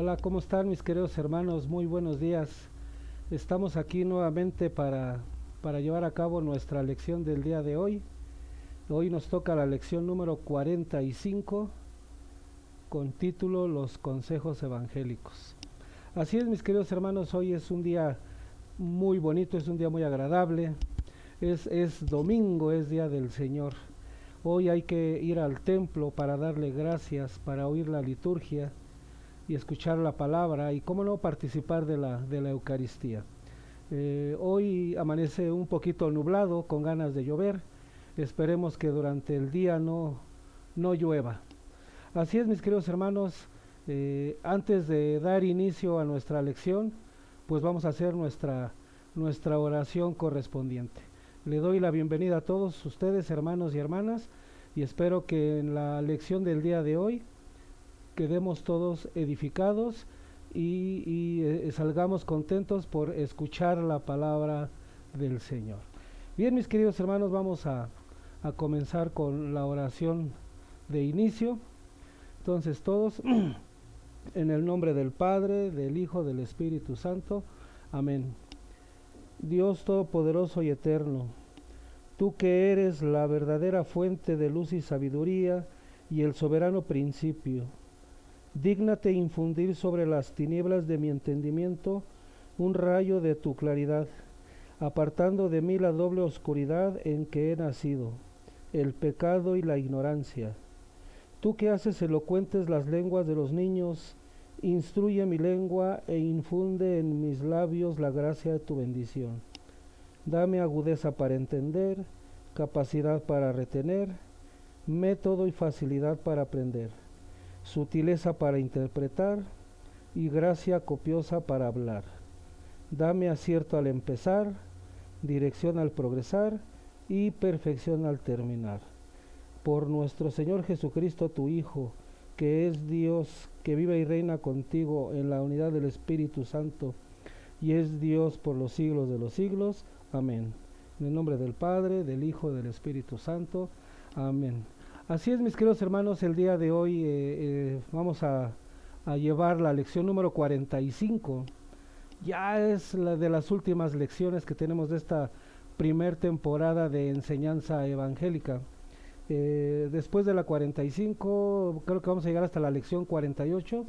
Hola, ¿cómo están mis queridos hermanos? Muy buenos días. Estamos aquí nuevamente para llevar a cabo nuestra lección del día de hoy. Hoy nos toca la lección número 45 con título Los consejos evangélicos. Así es mis queridos hermanos, hoy es un día muy bonito, es un día muy agradable. Es domingo, es día del Señor. Hoy hay que ir al templo para darle gracias, para oír la liturgia y escuchar la palabra y cómo no participar de la Eucaristía. Hoy amanece un poquito nublado, con ganas de llover. Esperemos que durante el día no llueva. Así es, mis queridos hermanos, antes de dar inicio a nuestra lección, pues vamos a hacer nuestra oración correspondiente. Le doy la bienvenida a todos ustedes, hermanos y hermanas, y espero que en la lección del día de hoy quedemos todos edificados y salgamos contentos por escuchar la palabra del Señor. Bien, mis queridos hermanos, vamos a comenzar con la oración de inicio. Entonces todos, en el nombre del Padre, del Hijo, del Espíritu Santo. Amén. Dios Todopoderoso y Eterno, tú que eres la verdadera fuente de luz y sabiduría y el soberano principio, dígnate infundir sobre las tinieblas de mi entendimiento un rayo de tu claridad, apartando de mí la doble oscuridad en que he nacido, el pecado y la ignorancia. Tú que haces elocuentes las lenguas de los niños, instruye mi lengua e infunde en mis labios la gracia de tu bendición. Dame agudeza para entender, capacidad para retener, método y facilidad para aprender, sutileza para interpretar y gracia copiosa para hablar. Dame acierto al empezar, dirección al progresar y perfección al terminar. Por nuestro Señor Jesucristo, tu Hijo, que es Dios, que vive y reina contigo en la unidad del Espíritu Santo, y es Dios por los siglos de los siglos. Amén. En el nombre del Padre, del Hijo y del Espíritu Santo. Amén. Así es, mis queridos hermanos, el día de hoy vamos a llevar la lección número 45. Ya es la de las últimas lecciones que tenemos de esta primer temporada de enseñanza evangélica. Después de la 45, creo que vamos a llegar hasta la lección 48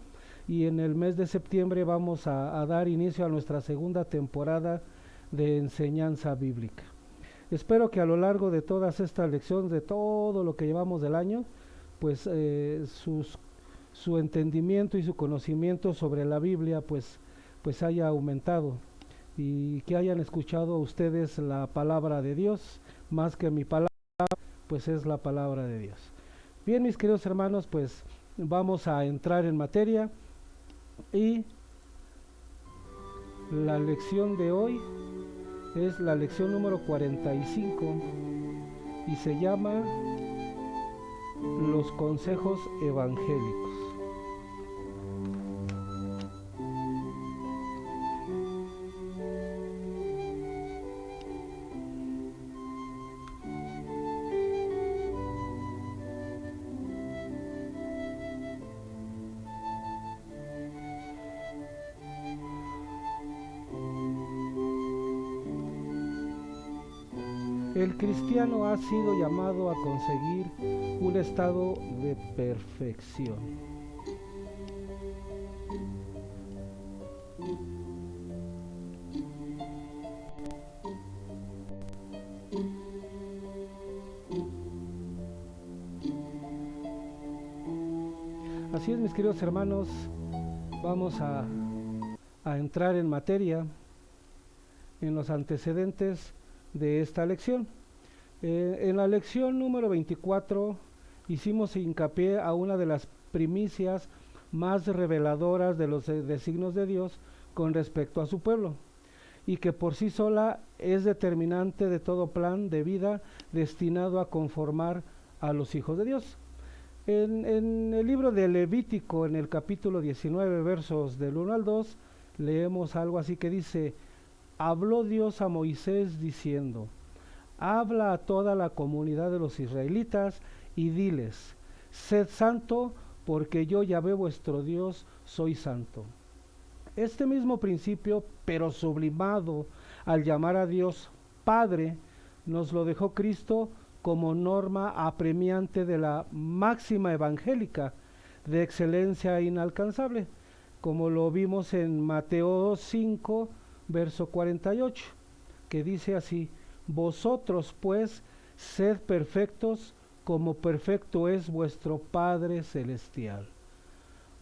y en el mes de septiembre vamos a dar inicio a nuestra segunda temporada de enseñanza bíblica. Espero que a lo largo de todas estas lecciones, de todo lo que llevamos del año, pues su entendimiento y su conocimiento sobre la Biblia pues haya aumentado y que hayan escuchado ustedes la palabra de Dios más que mi palabra, pues es la palabra de Dios. Bien, mis queridos hermanos, pues vamos a entrar en materia y la lección de hoy es la lección número 45 y se llama Los consejos evangélicos. El cristiano ha sido llamado a conseguir un estado de perfección. Así es, mis queridos hermanos, vamos a entrar en materia, en los antecedentes de esta lección. En la lección número 24 hicimos hincapié a una de las primicias más reveladoras de los designios de Dios con respecto a su pueblo, y que por sí sola es determinante de todo plan de vida destinado a conformar a los hijos de Dios. En el libro de Levítico, en el capítulo 19, versos del 1 al 2, leemos algo así que dice: habló Dios a Moisés diciendo, habla a toda la comunidad de los israelitas y diles, sed santo porque yo, Yahvé vuestro Dios, soy santo. Este mismo principio, pero sublimado al llamar a Dios Padre, nos lo dejó Cristo como norma apremiante de la máxima evangélica de excelencia inalcanzable, como lo vimos en Mateo 5, verso 48, que dice así: vosotros pues sed perfectos como perfecto es vuestro Padre Celestial.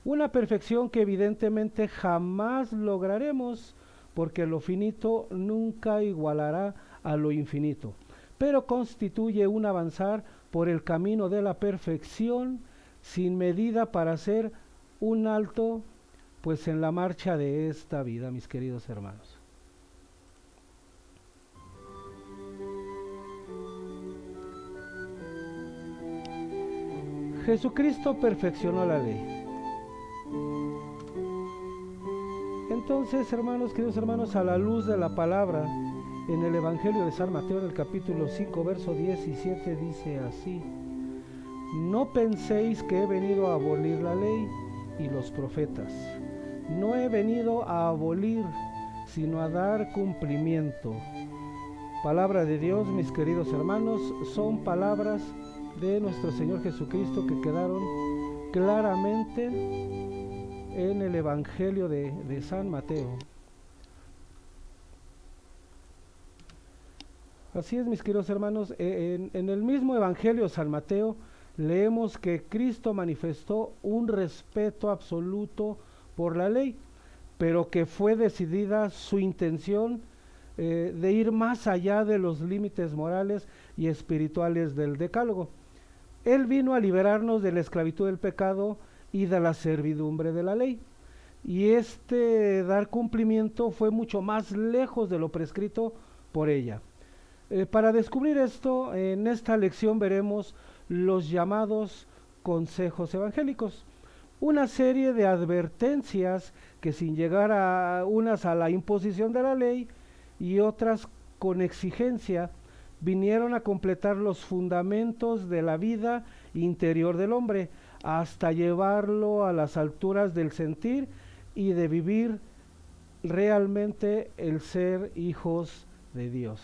Una perfección que evidentemente jamás lograremos, porque lo finito nunca igualará a lo infinito, pero constituye un avanzar por el camino de la perfección sin medida para hacer un alto, pues en la marcha de esta vida, mis queridos hermanos. Jesucristo perfeccionó la ley. Entonces, hermanos, queridos hermanos, a la luz de la palabra, en el Evangelio de San Mateo, en el capítulo 5, verso 17, dice así: no penséis que he venido a abolir la ley y los profetas. No he venido a abolir, sino a dar cumplimiento. Palabra de Dios, mis queridos hermanos, son palabras de nuestro Señor Jesucristo que quedaron claramente en el Evangelio de San Mateo. Así es, mis queridos hermanos, en el mismo Evangelio de San Mateo leemos que Cristo manifestó un respeto absoluto por la ley, pero que fue decidida su intención de ir más allá de los límites morales y espirituales del decálogo. Él vino a liberarnos de la esclavitud del pecado y de la servidumbre de la ley. Y este dar cumplimiento fue mucho más lejos de lo prescrito por ella. Para descubrir esto, en esta lección veremos los llamados consejos evangélicos, una serie de advertencias que, sin llegar a unas a la imposición de la ley y otras con exigencia, vinieron a completar los fundamentos de la vida interior del hombre, hasta llevarlo a las alturas del sentir y de vivir realmente el ser hijos de Dios.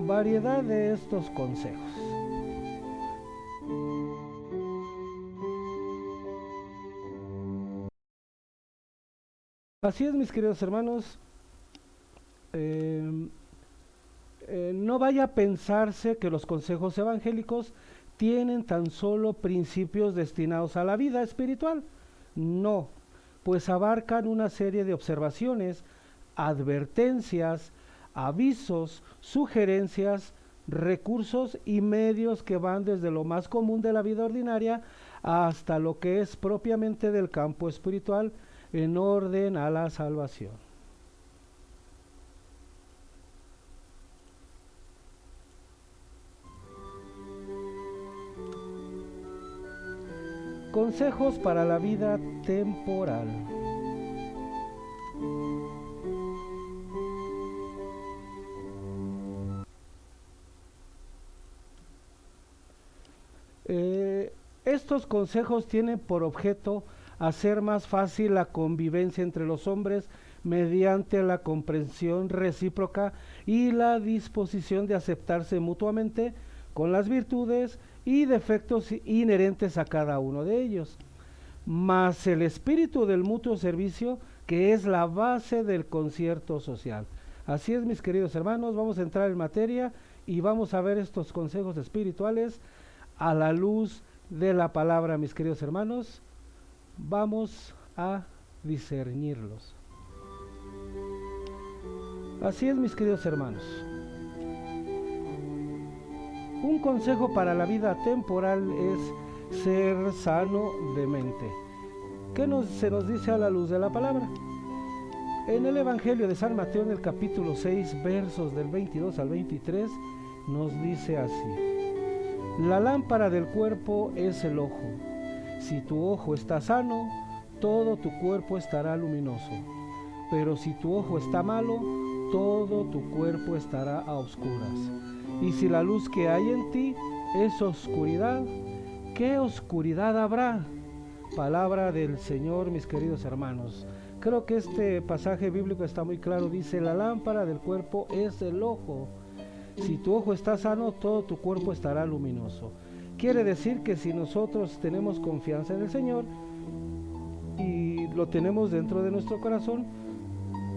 Variedad de estos consejos. Así es, mis queridos hermanos, no vaya a pensarse que los consejos evangélicos tienen tan solo principios destinados a la vida espiritual. No, pues abarcan una serie de observaciones, advertencias, avisos, sugerencias, recursos y medios que van desde lo más común de la vida ordinaria hasta lo que es propiamente del campo espiritual en orden a la salvación. Consejos para la vida temporal. Estos consejos tienen por objeto hacer más fácil la convivencia entre los hombres mediante la comprensión recíproca y la disposición de aceptarse mutuamente con las virtudes y defectos inherentes a cada uno de ellos, más el espíritu del mutuo servicio, que es la base del concierto social. Así es, mis queridos hermanos, vamos a entrar en materia y vamos a ver estos consejos espirituales a la luz de la palabra, mis queridos hermanos. Vamos a discernirlos. Así es, mis queridos hermanos. Un consejo para la vida temporal es ser sano de mente. ¿Qué se nos dice a la luz de la palabra? En el Evangelio de San Mateo, en el capítulo 6, versos del 22 al 23, nos dice así: la lámpara del cuerpo es el ojo. Si tu ojo está sano, todo tu cuerpo estará luminoso. pero si tu ojo está malo, todo tu cuerpo estará a oscuras. Y si la luz que hay en ti es oscuridad, ¿qué oscuridad habrá? Palabra del Señor, mis queridos hermanos. Creo que este pasaje bíblico está muy claro. Dice, la lámpara del cuerpo es el ojo. Si tu ojo está sano, todo tu cuerpo estará luminoso. Quiere decir que si nosotros tenemos confianza en el Señor y lo tenemos dentro de nuestro corazón,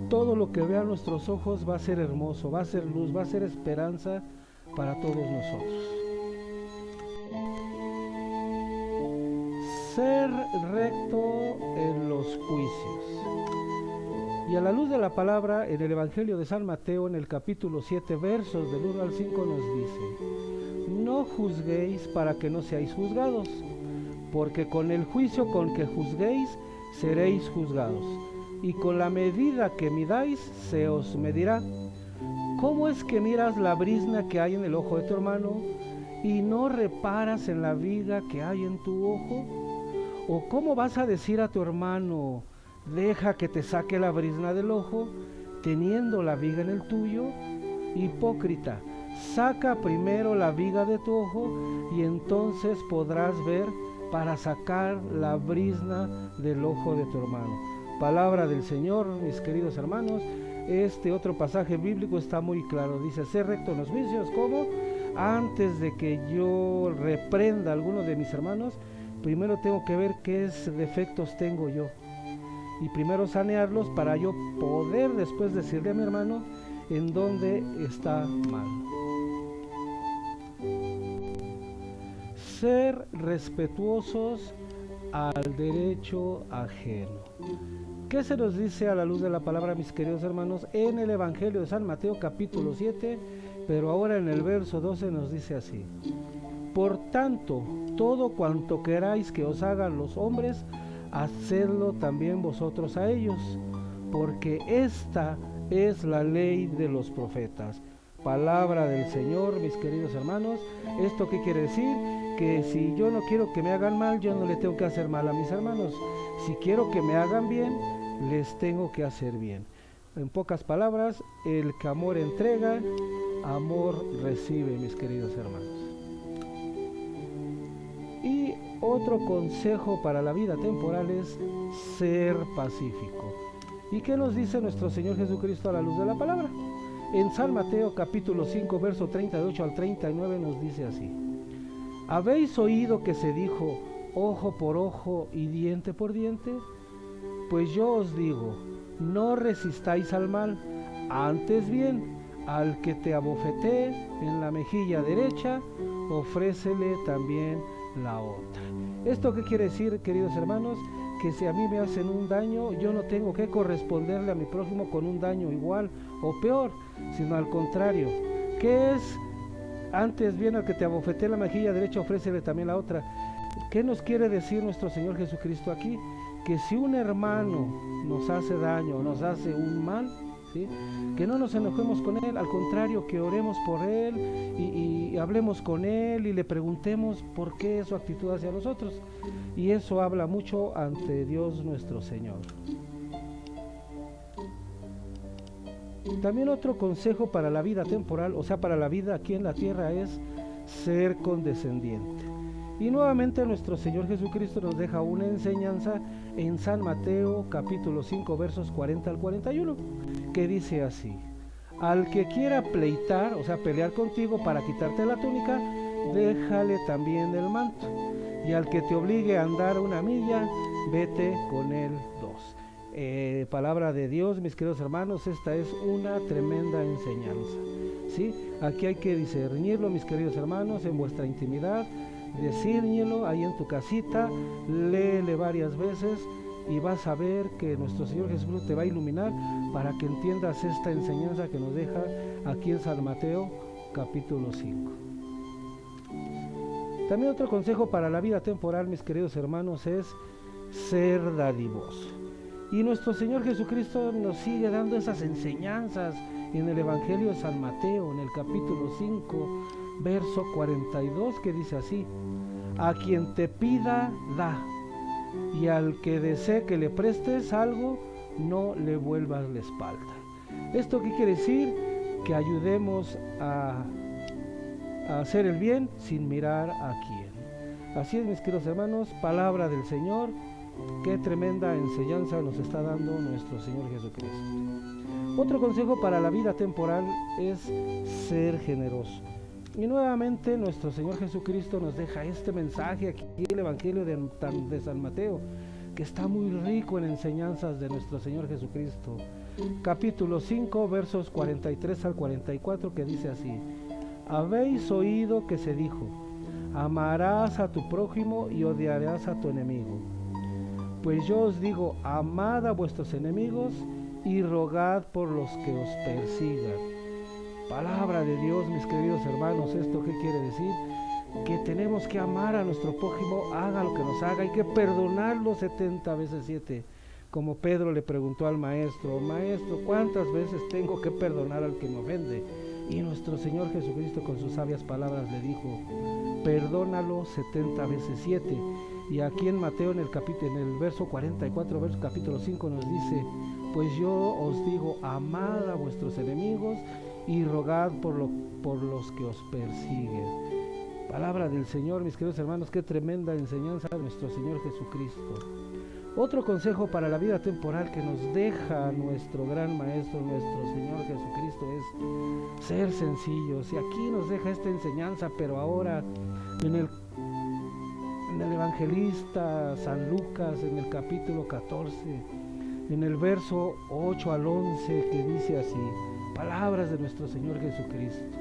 todo lo que vean nuestros ojos va a ser hermoso, va a ser luz, va a ser esperanza para todos nosotros. Ser recto en los juicios. Y a la luz de la palabra, en el Evangelio de San Mateo, en el capítulo 7, versos del 1 al 5, nos dice: no juzguéis para que no seáis juzgados, porque con el juicio con que juzguéis, seréis juzgados, y con la medida que midáis, se os medirá. ¿Cómo es que miras la brizna que hay en el ojo de tu hermano, y no reparas en la viga que hay en tu ojo? ¿O cómo vas a decir a tu hermano, deja que te saque la brizna del ojo, teniendo la viga en el tuyo? Hipócrita, saca primero la viga de tu ojo, y entonces podrás ver para sacar la brizna del ojo de tu hermano. Palabra del Señor, mis queridos hermanos. Este otro pasaje bíblico está muy claro. Dice, ser recto en los juicios. ¿Cómo? Antes de que yo reprenda a alguno de mis hermanos, primero tengo que ver qué defectos tengo yo, y primero sanearlos para yo poder después decirle a mi hermano en dónde está mal. Ser respetuosos al derecho ajeno. ¿Qué se nos dice a la luz de la palabra, mis queridos hermanos, en el Evangelio de San Mateo capítulo 7, pero ahora en el verso 12 nos dice así: por tanto, todo cuanto queráis que os hagan los hombres, hacedlo también vosotros a ellos, porque esta es la ley de los profetas. Palabra del Señor, mis queridos hermanos. ¿Esto qué quiere decir? Que si yo no quiero que me hagan mal, yo no le tengo que hacer mal a mis hermanos. Si quiero que me hagan bien, les tengo que hacer bien. En pocas palabras, el que amor entrega, amor recibe, mis queridos hermanos. Y otro consejo para la vida temporal es ser pacífico. ¿Y qué nos dice nuestro Señor Jesucristo a la luz de la palabra? En San Mateo capítulo 5, verso 38 al 39 nos dice así: ¿habéis oído que se dijo ojo por ojo y diente por diente? Pues yo os digo, no resistáis al mal, antes bien, al que te abofetee en la mejilla derecha, ofrécele también la otra. ¿Esto qué quiere decir, queridos hermanos? Que si a mí me hacen un daño, yo no tengo que corresponderle a mi prójimo con un daño igual o peor, sino al contrario. ¿Qué es? Antes bien, al que te abofetee la mejilla derecha, ofrécele también la otra. ¿Qué nos quiere decir nuestro Señor Jesucristo aquí? Que si un hermano nos hace daño, nos hace un mal, ¿sí?, que no nos enojemos con él, al contrario, que oremos por él y hablemos con él y le preguntemos por qué es su actitud hacia nosotros. Y eso habla mucho ante Dios nuestro Señor. También otro consejo para la vida temporal, o sea, para la vida aquí en la tierra, es ser condescendiente. Y nuevamente nuestro Señor Jesucristo nos deja una enseñanza en San Mateo capítulo 5 versos 40 al 41, que dice así: al que quiera pleitar, o sea, pelear contigo para quitarte la túnica, déjale también el manto, y al que te obligue a andar una milla, vete con él 2. Palabra de Dios, mis queridos hermanos, esta es una tremenda enseñanza, ¿sí? Aquí hay que discernirlo, mis queridos hermanos, en vuestra intimidad. Decírñelo ahí en tu casita, léele varias veces y vas a ver que nuestro Señor Jesús te va a iluminar para que entiendas esta enseñanza que nos deja aquí en San Mateo capítulo 5. También otro consejo para la vida temporal, mis queridos hermanos, es ser dadivoso. Y nuestro Señor Jesucristo nos sigue dando esas enseñanzas en el Evangelio de San Mateo, en el capítulo 5, verso 42, que dice así: a quien te pida, da, y al que desee que le prestes algo, no le vuelvas la espalda. ¿Esto qué quiere decir? Que ayudemos a hacer el bien sin mirar a quién. Así es, mis queridos hermanos, palabra del Señor. Qué tremenda enseñanza nos está dando nuestro Señor Jesucristo. Otro consejo para la vida temporal es ser generoso. Y nuevamente nuestro Señor Jesucristo nos deja este mensaje aquí en el Evangelio de San Mateo, que está muy rico en enseñanzas de nuestro Señor Jesucristo. Capítulo 5, versos 43 al 44, que dice así: habéis oído que se dijo, amarás a tu prójimo y odiarás a tu enemigo. Pues yo os digo, amad a vuestros enemigos y rogad por los que os persigan. Palabra de Dios, mis queridos hermanos. ¿Esto qué quiere decir? Que tenemos que amar a nuestro prójimo, haga lo que nos haga, hay que perdonarlo 70 veces 7. Como Pedro le preguntó al maestro, maestro, ¿cuántas veces tengo que perdonar al que me ofende? Y nuestro Señor Jesucristo con sus sabias palabras le dijo, perdónalo 70 veces 7. Y aquí en Mateo, en el verso 44, capítulo 5, nos dice, pues yo os digo, amad a vuestros enemigos y rogad por los que os persiguen. Palabra del Señor, mis queridos hermanos, qué tremenda enseñanza de nuestro Señor Jesucristo. Otro consejo para la vida temporal que nos deja nuestro gran Maestro, nuestro Señor Jesucristo, es ser sencillos. Y aquí nos deja esta enseñanza, pero ahora en el evangelista San Lucas, en el capítulo 14, en el verso 8 al 11, que dice así, palabras de nuestro Señor Jesucristo.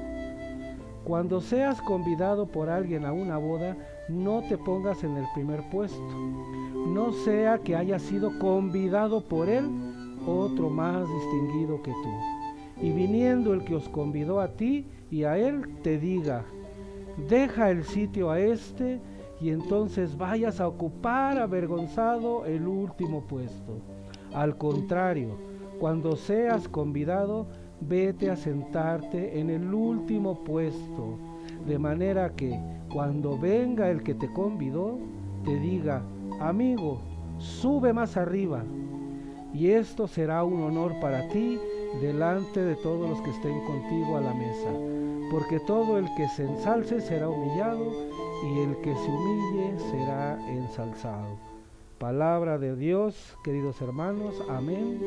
Cuando seas convidado por alguien a una boda, no te pongas en el primer puesto, no sea que haya sido convidado por él otro más distinguido que tú. Y viniendo el que os convidó a ti y a él, te diga, deja el sitio a este, y entonces vayas a ocupar avergonzado el último puesto. Al contrario, cuando seas convidado, vete a sentarte en el último puesto, de manera que cuando venga el que te convidó, te diga, amigo, sube más arriba, y esto será un honor para ti delante de todos los que estén contigo a la mesa, porque todo el que se ensalce será humillado, y el que se humille será ensalzado. Palabra de Dios, queridos hermanos, amén.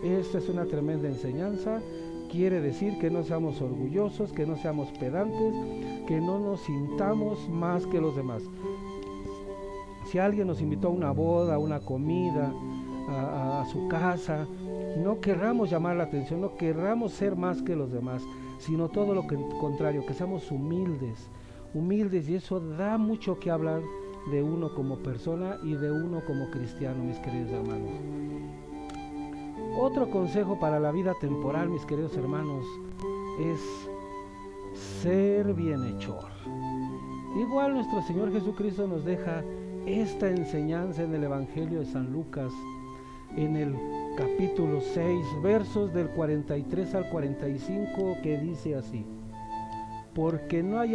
Esta es una tremenda enseñanza. Quiere decir que no seamos orgullosos, que no seamos pedantes, que no nos sintamos más que los demás. Si alguien nos invitó a una boda, a una comida, a su casa, no querramos llamar la atención, no querramos ser más que los demás, sino todo lo contrario, que seamos humildes, y eso da mucho que hablar de uno como persona y de uno como cristiano, mis queridos hermanos. Otro consejo para la vida temporal, mis queridos hermanos, es ser bienhechor. Igual nuestro Señor Jesucristo nos deja esta enseñanza en el Evangelio de San Lucas, en el capítulo 6, versos del 43 al 45, que dice así: porque no hay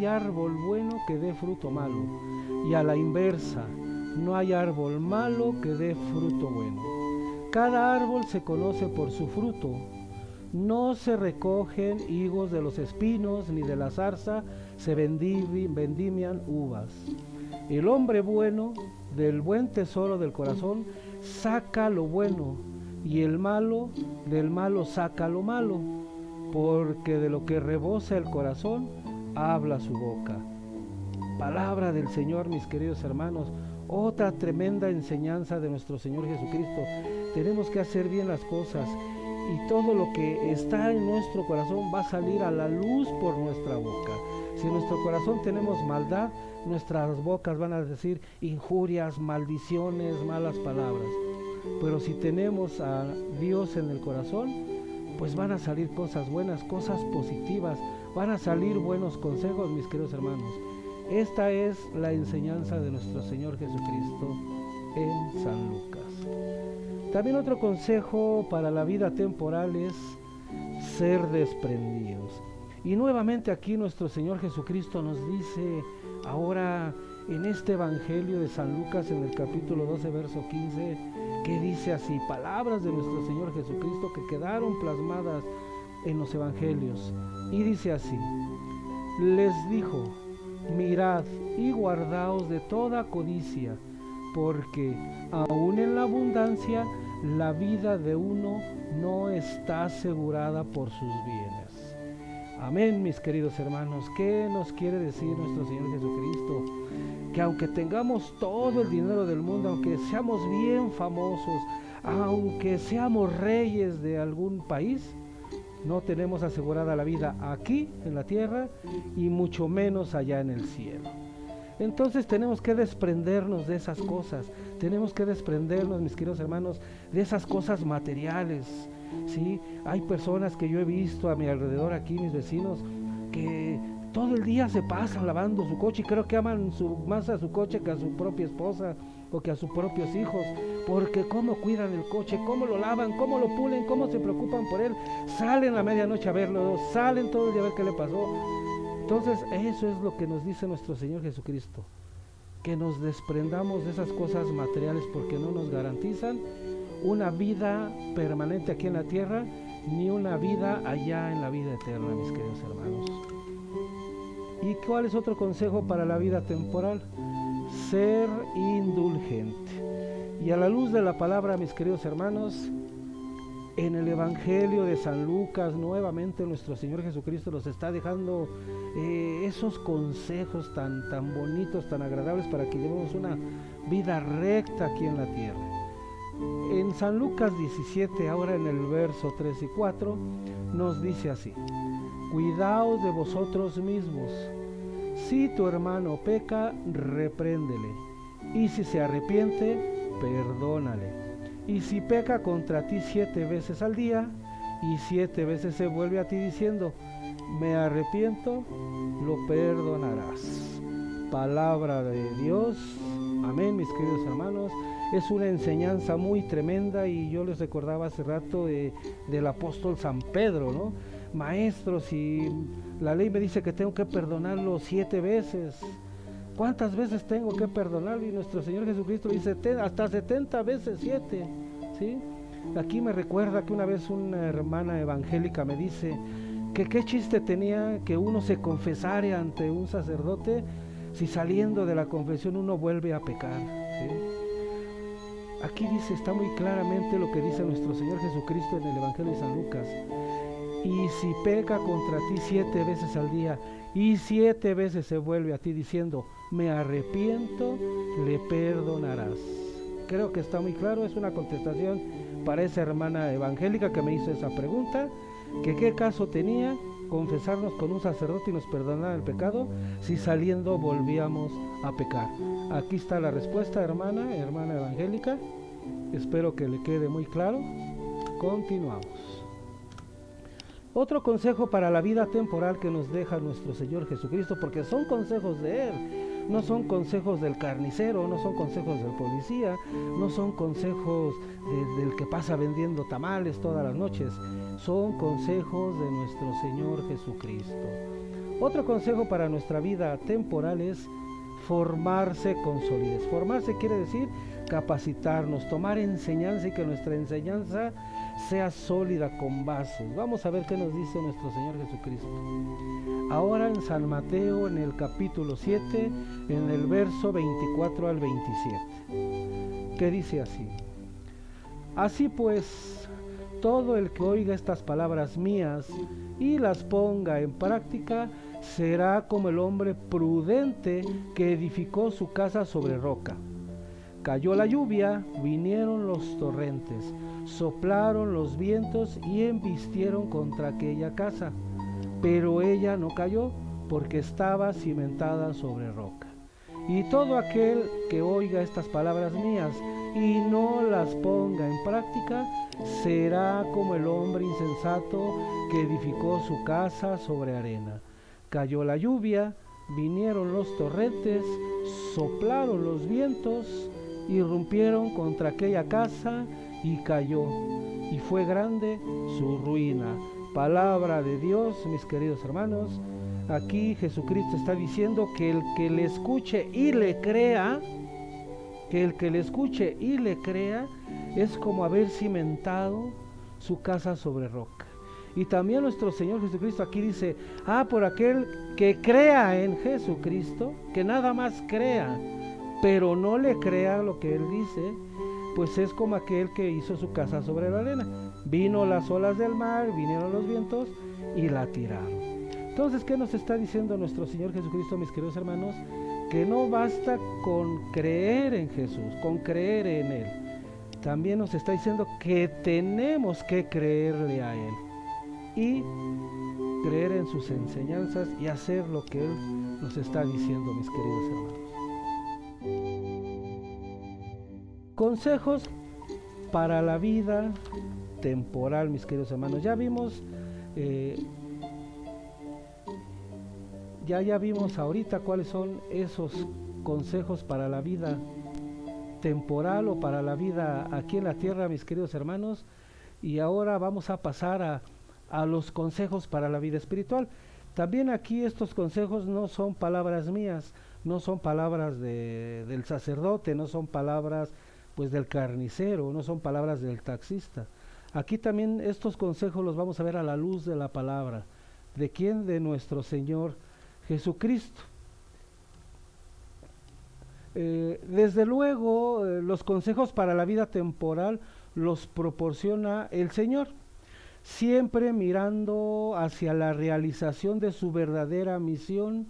árbol bueno que dé fruto malo, y a la inversa, no hay árbol malo que dé fruto bueno. Cada árbol se conoce por su fruto. No se recogen higos de los espinos, ni de la zarza se vendimian uvas. El hombre bueno, del buen tesoro del corazón, saca lo bueno, y el malo, del malo saca lo malo, porque de lo que rebosa el corazón, habla su boca. Palabra del Señor, mis queridos hermanos. Otra tremenda enseñanza de nuestro Señor Jesucristo. Tenemos que hacer bien las cosas, y todo lo que está en nuestro corazón va a salir a la luz por nuestra boca. Si en nuestro corazón tenemos maldad, nuestras bocas van a decir injurias, maldiciones, malas palabras. Pero si tenemos a Dios en el corazón, pues van a salir cosas buenas, cosas positivas, van a salir buenos consejos, mis queridos hermanos. Esta es la enseñanza de nuestro Señor Jesucristo en San Lucas. También otro consejo para la vida temporal es ser desprendidos. Y nuevamente aquí nuestro Señor Jesucristo nos dice ahora en este Evangelio de San Lucas, en el capítulo 12, verso 15, que dice así, palabras de nuestro Señor Jesucristo que quedaron plasmadas en los Evangelios, y dice así: les dijo, mirad y guardaos de toda codicia, porque aun en la abundancia la vida de uno no está asegurada por sus bienes. Amén, mis queridos hermanos. ¿Qué nos quiere decir nuestro Señor Jesucristo? Que aunque tengamos todo el dinero del mundo, aunque seamos bien famosos, aunque seamos reyes de algún país, no tenemos asegurada la vida aquí en la tierra y mucho menos allá en el cielo. Entonces tenemos que desprendernos de esas cosas, tenemos que desprendernos, mis queridos hermanos, de esas cosas materiales, ¿sí? Hay personas que yo he visto a mi alrededor aquí, mis vecinos, que todo el día se pasan lavando su coche y creo que aman más a su coche que a su propia esposa o que a sus propios hijos, porque cómo cuidan el coche, cómo lo lavan, cómo lo pulen, cómo se preocupan por él, salen a medianoche a verlo, salen todo el día a ver qué le pasó. Entonces eso es lo que nos dice nuestro Señor Jesucristo, que nos desprendamos de esas cosas materiales porque no nos garantizan una vida permanente aquí en la tierra, ni una vida allá en la vida eterna, mis queridos hermanos. ¿Y cuál es otro consejo para la vida temporal? Ser indulgente. Y a la luz de la palabra, mis queridos hermanos, en el Evangelio de San Lucas, nuevamente nuestro Señor Jesucristo nos está dejando esos consejos tan bonitos, tan agradables para que llevemos una vida recta aquí en la tierra. En San Lucas 17, ahora en el verso 3 y 4, nos dice así: cuidaos de vosotros mismos. Si tu hermano peca, repréndele, y si se arrepiente, perdónale. Y si peca contra ti 7 veces al día, y 7 veces se vuelve a ti diciendo, me arrepiento, lo perdonarás. Palabra de Dios. Amén, mis queridos hermanos. Es una enseñanza muy tremenda y yo les recordaba hace rato del apóstol San Pedro, ¿no? Maestro, si la ley me dice que tengo que perdonarlo 7 veces, ¿cuántas veces tengo que perdonarlo? Y nuestro Señor Jesucristo dice hasta 70 veces 7, ¿sí? Aquí me recuerda que una vez una hermana evangélica me dice que qué chiste tenía que uno se confesara ante un sacerdote si saliendo de la confesión uno vuelve a pecar, ¿sí? Aquí dice, está muy claramente lo que dice nuestro Señor Jesucristo en el Evangelio de San Lucas. Y si peca contra ti 7 veces al día, y 7 veces se vuelve a ti diciendo, me arrepiento, le perdonarás. Creo que está muy claro, es una contestación para esa hermana evangélica que me hizo esa pregunta, que qué caso tenía confesarnos con un sacerdote y nos perdonar el pecado si saliendo volvíamos a pecar. Aquí está la respuesta, hermana evangélica. Espero que le quede muy claro. Continuamos. Otro consejo para la vida temporal que nos deja nuestro Señor Jesucristo, porque son consejos de Él, no son consejos del carnicero, no son consejos del policía, no son consejos del que pasa vendiendo tamales todas las noches, son consejos de nuestro Señor Jesucristo. Otro consejo para nuestra vida temporal es formarse con solidez. Formarse quiere decir capacitarnos, tomar enseñanza y que nuestra enseñanza sea sólida con bases. Vamos a ver qué nos dice nuestro Señor Jesucristo. Ahora en San Mateo, en el capítulo 7, en el verso 24 al 27, que dice así: así pues, todo el que oiga estas palabras mías y las ponga en práctica, será como el hombre prudente que edificó su casa sobre roca. Cayó la lluvia, vinieron los torrentes, soplaron los vientos y embistieron contra aquella casa, pero ella no cayó porque estaba cimentada sobre roca. Y todo aquel que oiga estas palabras mías y no las ponga en práctica, será como el hombre insensato que edificó su casa sobre arena. Cayó la lluvia, vinieron los torrentes, soplaron los vientos, irrumpieron contra aquella casa y cayó, y fue grande su ruina. Palabra de Dios, mis queridos hermanos. Aquí Jesucristo está diciendo que el que le escuche y le crea, que el que le escuche y le crea es como haber cimentado su casa sobre roca. Y también nuestro Señor Jesucristo aquí dice, por aquel que crea en Jesucristo, que nada más crea, pero no le crea lo que Él dice, pues es como aquel que hizo su casa sobre la arena. Vino las olas del mar, vinieron los vientos y la tiraron. Entonces, ¿qué nos está diciendo nuestro Señor Jesucristo, mis queridos hermanos? Que no basta con creer en Jesús, con creer en Él. También nos está diciendo que tenemos que creerle a Él y creer en sus enseñanzas y hacer lo que Él nos está diciendo, mis queridos hermanos. Consejos para la vida temporal, mis queridos hermanos. Ya vimos ya vimos ahorita cuáles son esos consejos para la vida temporal o para la vida aquí en la tierra, mis queridos hermanos, y ahora vamos a pasar a los consejos para la vida espiritual. También aquí estos consejos no son palabras mías, no son palabras del sacerdote, no son palabras pues del carnicero, no son palabras del taxista. Aquí también estos consejos los vamos a ver a la luz de la palabra. ¿De quién? De nuestro Señor Jesucristo. Desde luego, los consejos para la vida temporal los proporciona el Señor, siempre mirando hacia la realización de su verdadera misión,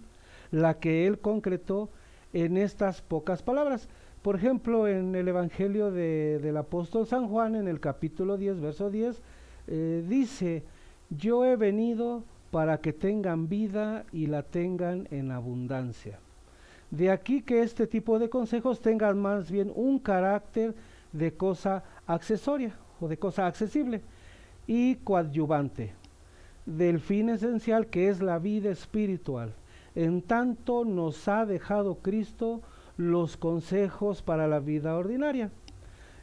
la que Él concretó en estas pocas palabras. Por ejemplo, en el Evangelio del apóstol San Juan, en el capítulo 10, verso 10, dice, yo he venido para que tengan vida y la tengan en abundancia. De aquí que este tipo de consejos tengan más bien un carácter de cosa accesoria o de cosa accesible y coadyuvante del fin esencial que es la vida espiritual. En tanto nos ha dejado Cristo los consejos para la vida ordinaria,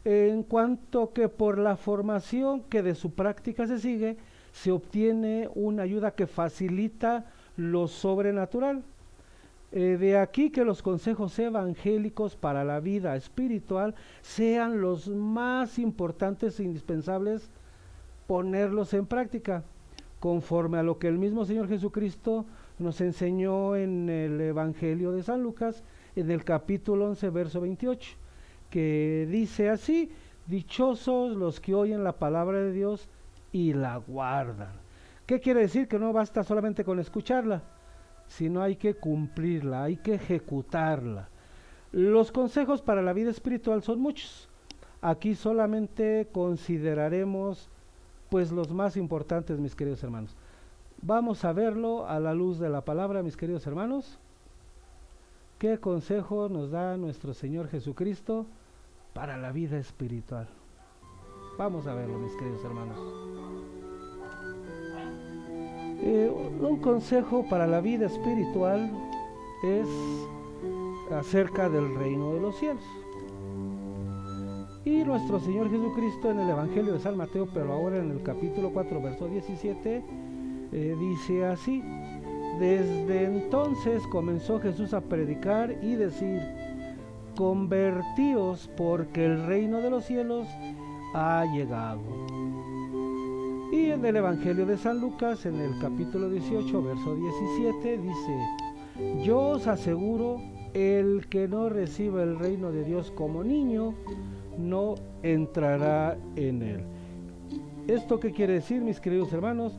en cuanto que por la formación que de su práctica se sigue, se obtiene una ayuda que facilita lo sobrenatural. De aquí que los consejos evangélicos para la vida espiritual sean los más importantes e indispensables ponerlos en práctica, conforme a lo que el mismo Señor Jesucristo nos enseñó en el Evangelio de San Lucas, en el capítulo 11, verso 28, que dice así, dichosos los que oyen la palabra de Dios y la guardan. ¿Qué quiere decir? Que no basta solamente con escucharla, sino hay que cumplirla, hay que ejecutarla. Los consejos para la vida espiritual son muchos. Aquí solamente consideraremos pues los más importantes, mis queridos hermanos. Vamos a verlo a la luz de la palabra, mis queridos hermanos. ¿Qué consejo nos da nuestro Señor Jesucristo para la vida espiritual? Vamos a verlo, mis queridos hermanos. Un consejo para la vida espiritual es acerca del reino de los cielos. Y nuestro Señor Jesucristo en el Evangelio de San Mateo, pero ahora en el capítulo 4, verso 17, dice así, desde entonces comenzó Jesús a predicar y decir, convertíos porque el reino de los cielos ha llegado. Y en el Evangelio de San Lucas, en el capítulo 18, verso 17, dice, yo os aseguro, el que no reciba el reino de Dios como niño, no entrará en él. ¿Esto qué quiere decir, mis queridos hermanos?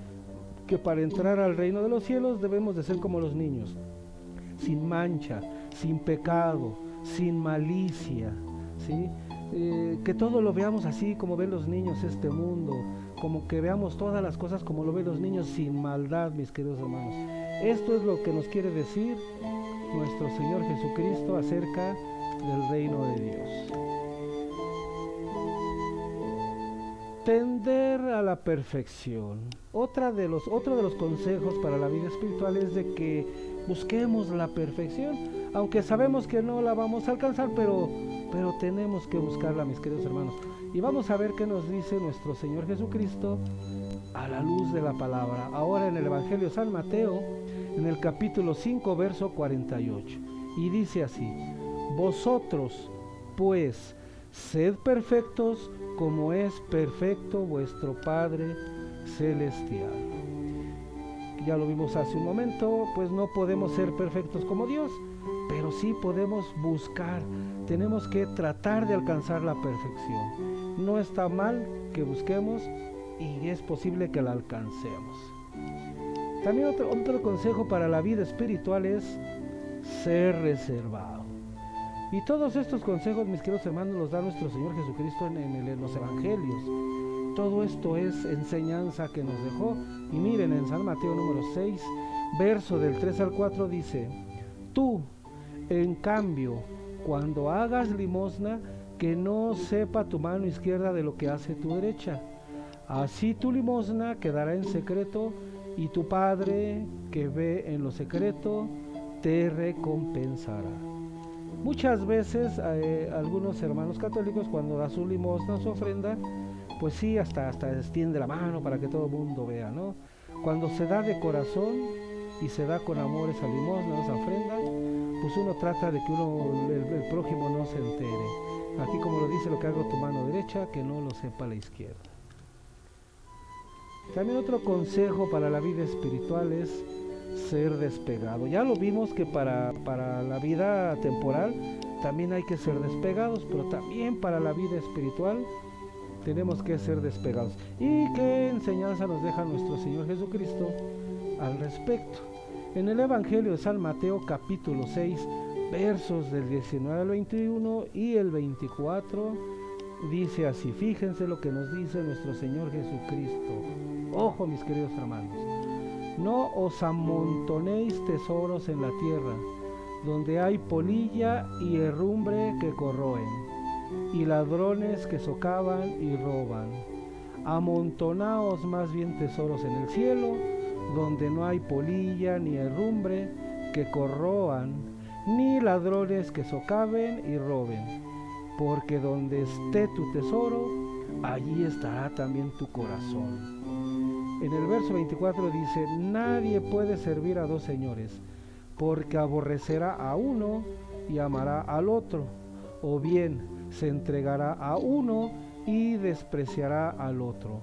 Que para entrar al reino de los cielos debemos de ser como los niños, sin mancha, sin pecado, sin malicia, ¿sí? Que todo lo veamos así como ven los niños este mundo, como que veamos todas las cosas como lo ven los niños, sin maldad, mis queridos hermanos. Esto es lo que nos quiere decir nuestro Señor Jesucristo acerca del reino de Dios. Tender a la perfección. Otro de los consejos para la vida espiritual es de que busquemos la perfección, aunque sabemos que no la vamos a alcanzar, pero tenemos que buscarla, mis queridos hermanos. Y vamos a ver qué nos dice nuestro Señor Jesucristo a la luz de la palabra. Ahora en el Evangelio de San Mateo, en el capítulo 5, verso 48. Y dice así: vosotros, pues, sed perfectos como es perfecto vuestro Padre Celestial. Ya lo vimos hace un momento, pues no podemos ser perfectos como Dios, pero sí podemos buscar, tenemos que tratar de alcanzar la perfección. No está mal que busquemos y es posible que la alcancemos. También otro consejo para la vida espiritual es ser reservado. Y todos estos consejos, mis queridos hermanos, los da nuestro Señor Jesucristo en los Evangelios. Todo esto es enseñanza que nos dejó. Y miren, en San Mateo número 6, verso del 3 al 4 dice: tú, en cambio, cuando hagas limosna, que no sepa tu mano izquierda de lo que hace tu derecha. Así tu limosna quedará en secreto, y tu Padre que ve en lo secreto te recompensará. Muchas veces algunos hermanos católicos, cuando da su limosna, su ofrenda, pues sí, hasta extiende la mano para que todo el mundo vea, ¿no? Cuando se da de corazón y se da con amor esa limosna, esa ofrenda, pues uno trata de que el prójimo no se entere. Aquí, como lo dice, lo que haga tu mano derecha, que no lo sepa la izquierda. También otro consejo para la vida espiritual es ser despegado. Ya lo vimos que para la vida temporal también hay que ser despegados, pero también para la vida espiritual tenemos que ser despegados. ¿Y qué enseñanza nos deja nuestro Señor Jesucristo al respecto? En el Evangelio de San Mateo capítulo 6, versos del 19 al 21 y el 24, dice así. Fíjense lo que nos dice nuestro Señor Jesucristo. Ojo, mis queridos hermanos: no os amontonéis tesoros en la tierra, donde hay polilla y herrumbre que corroen, y ladrones que socavan y roban. Amontonaos más bien tesoros en el cielo, donde no hay polilla ni herrumbre que corroan, ni ladrones que socaven y roben. Porque donde esté tu tesoro, allí estará también tu corazón. En el verso 24 dice: nadie puede servir a dos señores, porque aborrecerá a uno y amará al otro, o bien se entregará a uno y despreciará al otro.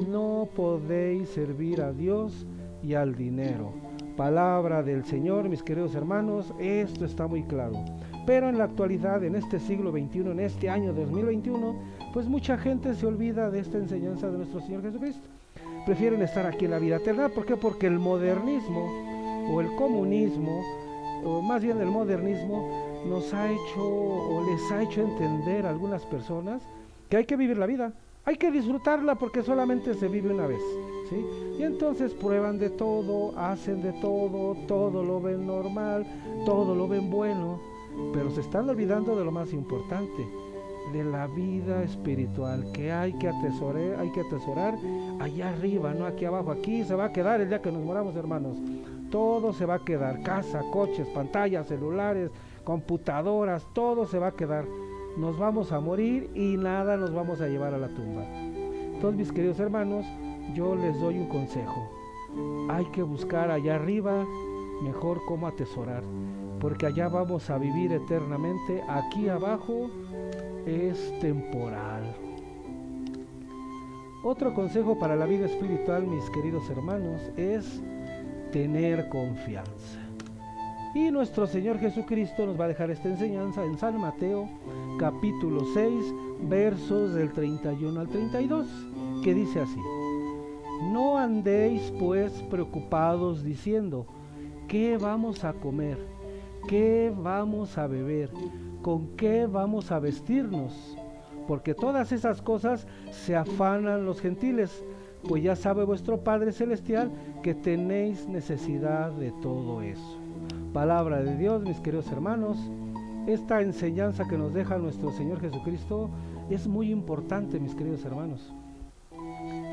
No podéis servir a Dios y al dinero. Palabra del Señor, mis queridos hermanos. Esto está muy claro. Pero en la actualidad, en este siglo XXI, en este año 2021, pues mucha gente se olvida de esta enseñanza de nuestro Señor Jesucristo. Prefieren estar aquí en la vida eterna. ¿Por qué? Porque el modernismo o el comunismo, o más bien el modernismo, nos ha hecho o les ha hecho entender a algunas personas que hay que vivir la vida, hay que disfrutarla porque solamente se vive una vez, ¿sí? Y entonces prueban de todo, hacen de todo, todo lo ven normal, todo lo ven bueno, pero se están olvidando de lo más importante, de la vida espiritual que hay que atesorar allá arriba, no aquí abajo. Aquí se va a quedar el día que nos moramos, hermanos. Todo se va a quedar: casa, coches, pantallas, celulares, computadoras, todo se va a quedar. Nos vamos a morir y nada nos vamos a llevar a la tumba. Entonces, mis queridos hermanos, yo les doy un consejo: hay que buscar allá arriba mejor cómo atesorar, porque allá vamos a vivir eternamente. Aquí abajo es temporal. Otro consejo para la vida espiritual, mis queridos hermanos, es tener confianza. Y nuestro Señor Jesucristo nos va a dejar esta enseñanza en San Mateo capítulo 6, versos del 31 al 32, que dice así: no andéis pues preocupados diciendo: ¿qué vamos a comer? ¿Qué vamos a beber? ¿Con qué vamos a vestirnos? Porque todas esas cosas se afanan los gentiles, pues ya sabe vuestro Padre Celestial que tenéis necesidad de todo eso. Palabra de Dios, mis queridos hermanos. Esta enseñanza que nos deja nuestro Señor Jesucristo es muy importante, mis queridos hermanos.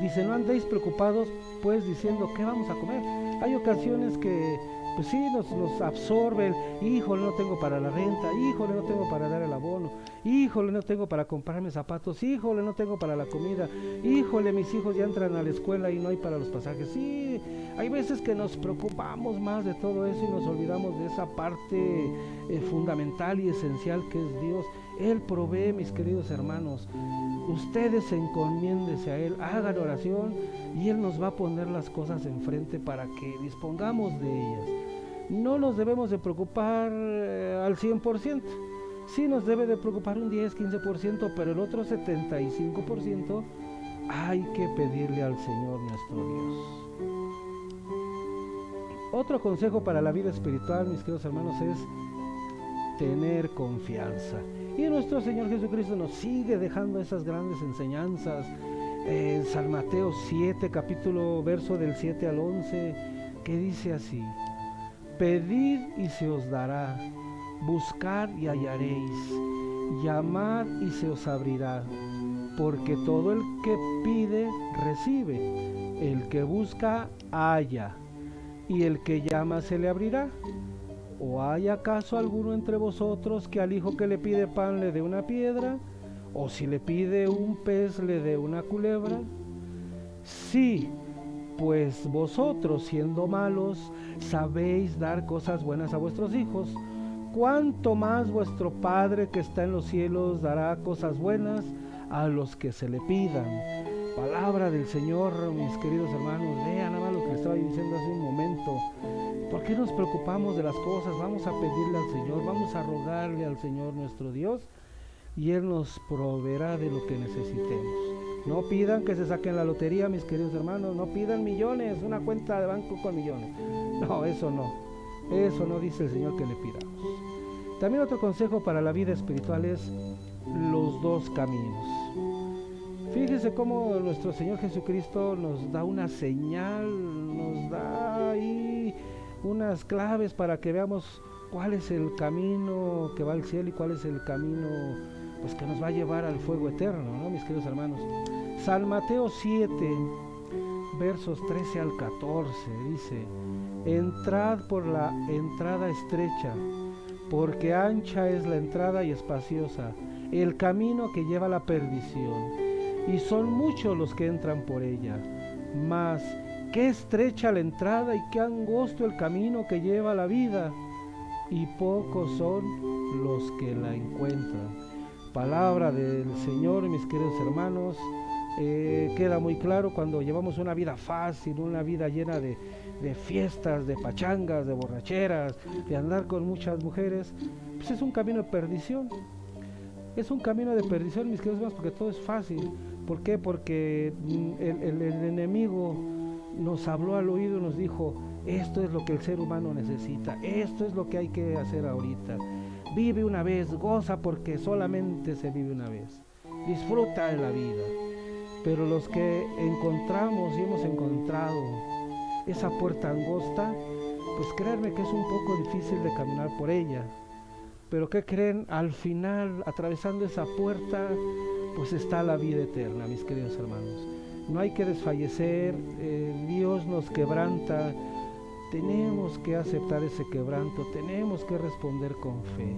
Dice: no andéis preocupados pues diciendo: ¿qué vamos a comer? Hay ocasiones que pues sí, nos absorbe. Híjole, no tengo para la renta, híjole, no tengo para dar el abono, híjole, no tengo para comprarme zapatos, híjole, no tengo para la comida, híjole, mis hijos ya entran a la escuela y no hay para los pasajes. Sí, hay veces que nos preocupamos más de todo eso y nos olvidamos de esa parte fundamental y esencial que es Dios. Él provee, mis queridos hermanos. Ustedes encomiéndese a Él, hagan oración y Él nos va a poner las cosas enfrente para que dispongamos de ellas. No nos debemos de preocupar al 100%. Sí nos debe de preocupar un 10, 15%, pero el otro 75% hay que pedirle al Señor nuestro Dios. Otro consejo para la vida espiritual, mis queridos hermanos, es tener confianza. Y nuestro Señor Jesucristo nos sigue dejando esas grandes enseñanzas. En San Mateo 7, capítulo, verso del 7 al 11, que dice así: pedid y se os dará, buscad y hallaréis, llamad y se os abrirá, porque todo el que pide, recibe, el que busca, halla, y el que llama se le abrirá. ¿O hay acaso alguno entre vosotros que al hijo que le pide pan le dé una piedra? ¿O si le pide un pez le dé una culebra? Sí, pues vosotros, siendo malos, sabéis dar cosas buenas a vuestros hijos, ¿cuánto más vuestro Padre que está en los cielos dará cosas buenas a los que se le pidan? Palabra del Señor, mis queridos hermanos. Vean nada más lo que les estaba diciendo hace un momento. ¿Por qué nos preocupamos de las cosas? Vamos a pedirle al Señor, vamos a rogarle al Señor nuestro Dios y Él nos proveerá de lo que necesitemos. No pidan que se saquen la lotería, mis queridos hermanos, no pidan millones, una cuenta de banco con millones. No, eso no dice el Señor que le pidamos. También otro consejo para la vida espiritual es los dos caminos. Fíjense cómo nuestro Señor Jesucristo nos da una señal, nos da ahí unas claves para que veamos cuál es el camino que va al cielo y cuál es el camino pues que nos va a llevar al fuego eterno, ¿no, mis queridos hermanos? San Mateo 7, versos 13 al 14, dice: entrad por la entrada estrecha, porque ancha es la entrada y espaciosa el camino que lleva a la perdición, y son muchos los que entran por ella. Mas qué estrecha la entrada y qué angosto el camino que lleva a la vida, y pocos son los que la encuentran. Palabra del Señor, mis queridos hermanos. Queda muy claro cuando llevamos una vida fácil, una vida llena de fiestas, de pachangas, de borracheras, de andar con muchas mujeres, pues es un camino de perdición. Es un camino de perdición, mis queridos hermanos, porque todo es fácil. ¿Por qué? Porque el enemigo nos habló al oído y nos dijo: esto es lo que el ser humano necesita, esto es lo que hay que hacer ahorita. Vive una vez, goza porque solamente se vive una vez. Disfruta de la vida. Pero los que encontramos y hemos encontrado esa puerta angosta, pues créanme que es un poco difícil de caminar por ella. Pero ¿qué creen? Al final, atravesando esa puerta, pues está la vida eterna, mis queridos hermanos. No hay que desfallecer, Dios nos quebranta, tenemos que aceptar ese quebranto, tenemos que responder con fe,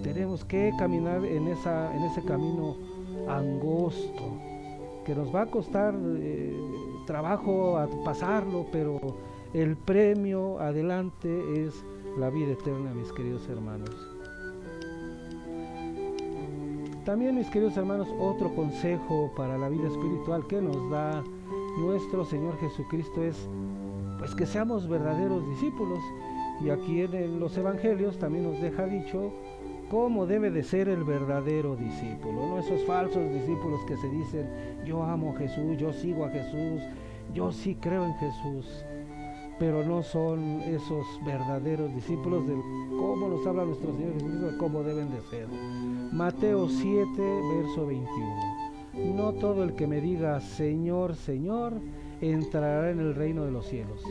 tenemos que caminar en ese camino angosto, que nos va a costar trabajo a pasarlo, pero el premio adelante es la vida eterna, mis queridos hermanos. También, mis queridos hermanos, otro consejo para la vida espiritual que nos da nuestro Señor Jesucristo es pues que seamos verdaderos discípulos. Y aquí en los evangelios también nos deja dicho cómo debe de ser el verdadero discípulo, no esos falsos discípulos que se dicen: yo amo a Jesús, yo sigo a Jesús, yo sí creo en Jesús, pero no son esos verdaderos discípulos de cómo nos habla nuestro Señor Jesucristo, de cómo deben de ser. Mateo 7, verso 21. No todo el que me diga Señor, Señor, entrará en el reino de los cielos,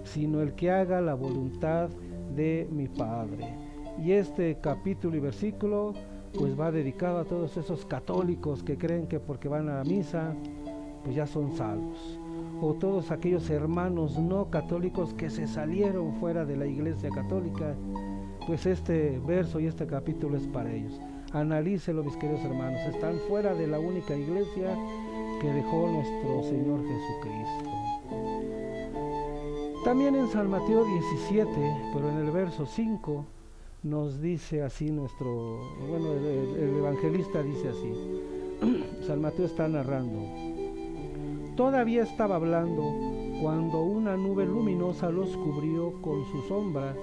sino el que haga la voluntad de mi Padre. Y este capítulo y versículo pues va dedicado a todos esos católicos que creen que porque van a la misa pues ya son salvos, o todos aquellos hermanos no católicos que se salieron fuera de la Iglesia Católica, pues este verso y este capítulo es para ellos. Analícelo, mis queridos hermanos, están fuera de la única iglesia que dejó nuestro Señor Jesucristo. También en San Mateo 17, pero en el verso 5, nos dice así el evangelista dice así, San Mateo está narrando: todavía estaba hablando cuando una nube luminosa los cubrió con su sombra,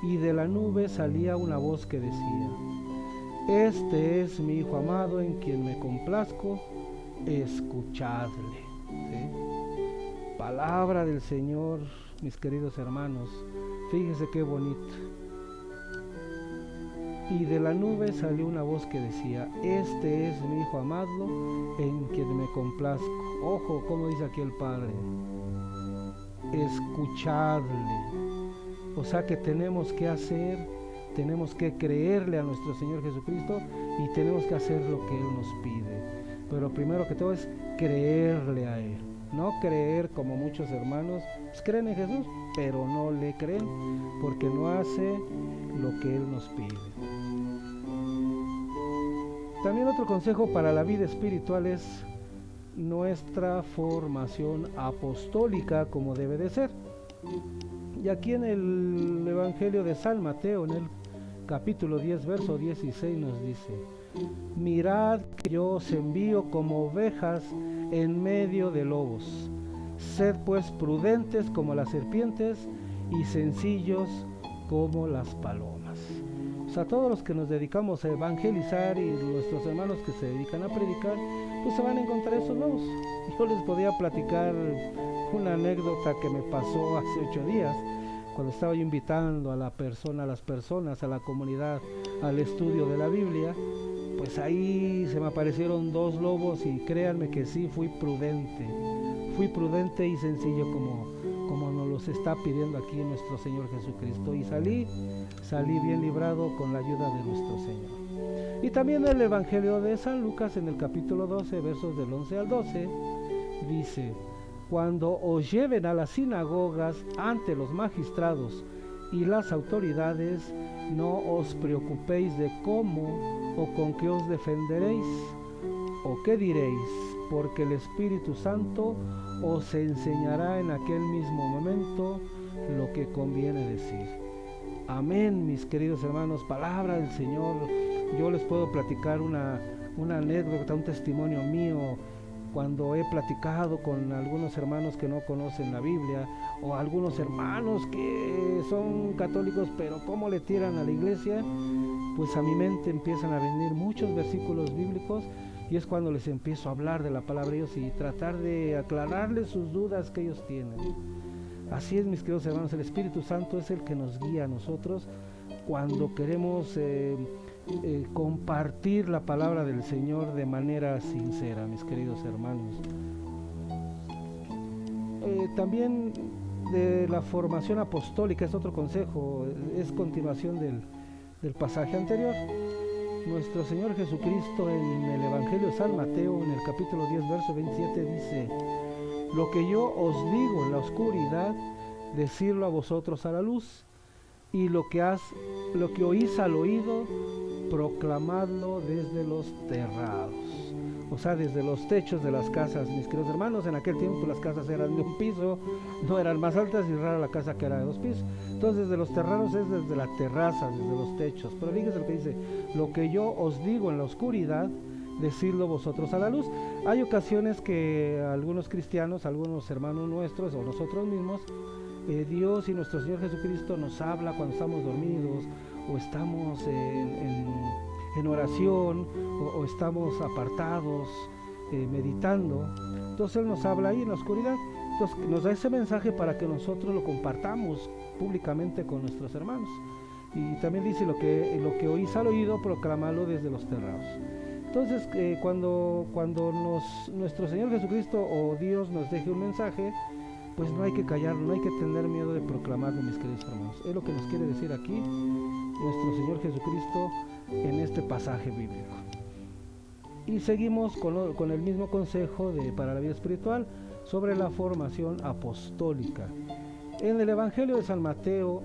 y de la nube salía una voz que decía: este es mi Hijo amado en quien me complazco, escuchadle. ¿Sí? Palabra del Señor, mis queridos hermanos. Fíjense qué bonito. Y de la nube salió una voz que decía: este es mi Hijo amado en quien me complazco. Ojo, como dice aquí el Padre, escuchadle. O sea que tenemos que hacer, tenemos que creerle a nuestro Señor Jesucristo y tenemos que hacer lo que Él nos pide. Pero primero que todo es creerle a Él. No creer como muchos hermanos, pues creen en Jesús, pero no le creen porque no hace lo que Él nos pide. También otro consejo para la vida espiritual es nuestra formación apostólica como debe de ser. Y aquí en el Evangelio de San Mateo, en el capítulo 10, verso 16 nos dice: mirad que yo os envío como ovejas en medio de lobos. Sed pues prudentes como las serpientes y sencillos como las palomas. O sea, todos los que nos dedicamos a evangelizar y nuestros hermanos que se dedican a predicar, pues se van a encontrar esos lobos. Yo les podía platicar una anécdota que me pasó hace 8 días, cuando estaba yo invitando a las personas, a la comunidad, al estudio de la Biblia. Pues ahí se me aparecieron 2 lobos y créanme que sí, fui prudente y sencillo como nos los está pidiendo aquí nuestro Señor Jesucristo, y salí bien librado con la ayuda de nuestro Señor. Y también el Evangelio de San Lucas, en el capítulo 12, versos del 11 al 12, dice: cuando os lleven a las sinagogas ante los magistrados y las autoridades, no os preocupéis de cómo o con qué os defenderéis o qué diréis, porque el Espíritu Santo os enseñará en aquel mismo momento lo que conviene decir. Amén, mis queridos hermanos, palabra del Señor. Yo les puedo platicar una anécdota, un testimonio mío, cuando he platicado con algunos hermanos que no conocen la Biblia, o algunos hermanos que son católicos pero cómo le tiran a la iglesia, pues a mi mente empiezan a venir muchos versículos bíblicos, y es cuando les empiezo a hablar de la palabra de Dios y tratar de aclararles sus dudas que ellos tienen. Así es, mis queridos hermanos, el Espíritu Santo es el que nos guía a nosotros cuando queremos compartir la palabra del Señor de manera sincera, mis queridos hermanos. También de la formación apostólica es otro consejo, es continuación del pasaje anterior. Nuestro Señor Jesucristo en el Evangelio de San Mateo, en el capítulo 10, verso 27, dice: lo que yo os digo en la oscuridad, decirlo a vosotros a la luz, y lo que oís al oído, proclamadlo desde los terrados. O sea, desde los techos de las casas, mis queridos hermanos. En aquel tiempo las casas eran de un piso, no eran más altas, y rara la casa que era de 2 pisos. Entonces desde los terrados es desde la terraza, desde los techos. Pero fíjense lo que dice: lo que yo os digo en la oscuridad, decirlo vosotros a la luz. Hay ocasiones que algunos cristianos, algunos hermanos nuestros o nosotros mismos, Dios y nuestro Señor Jesucristo nos habla cuando estamos dormidos, o estamos en oración, o estamos apartados, meditando. Entonces Él nos habla ahí en la oscuridad. Entonces nos da ese mensaje para que nosotros lo compartamos públicamente con nuestros hermanos. Y también dice: lo que oís al oído, proclamadlo desde los terrados. Entonces cuando nuestro Señor Jesucristo o Dios nos deje un mensaje, pues no hay que callarlo, no hay que tener miedo de proclamarlo, mis queridos hermanos. Es lo que nos quiere decir aquí nuestro Señor Jesucristo en este pasaje bíblico. Y seguimos con el mismo consejo para la vida espiritual: sobre la formación apostólica. En el Evangelio de San Mateo,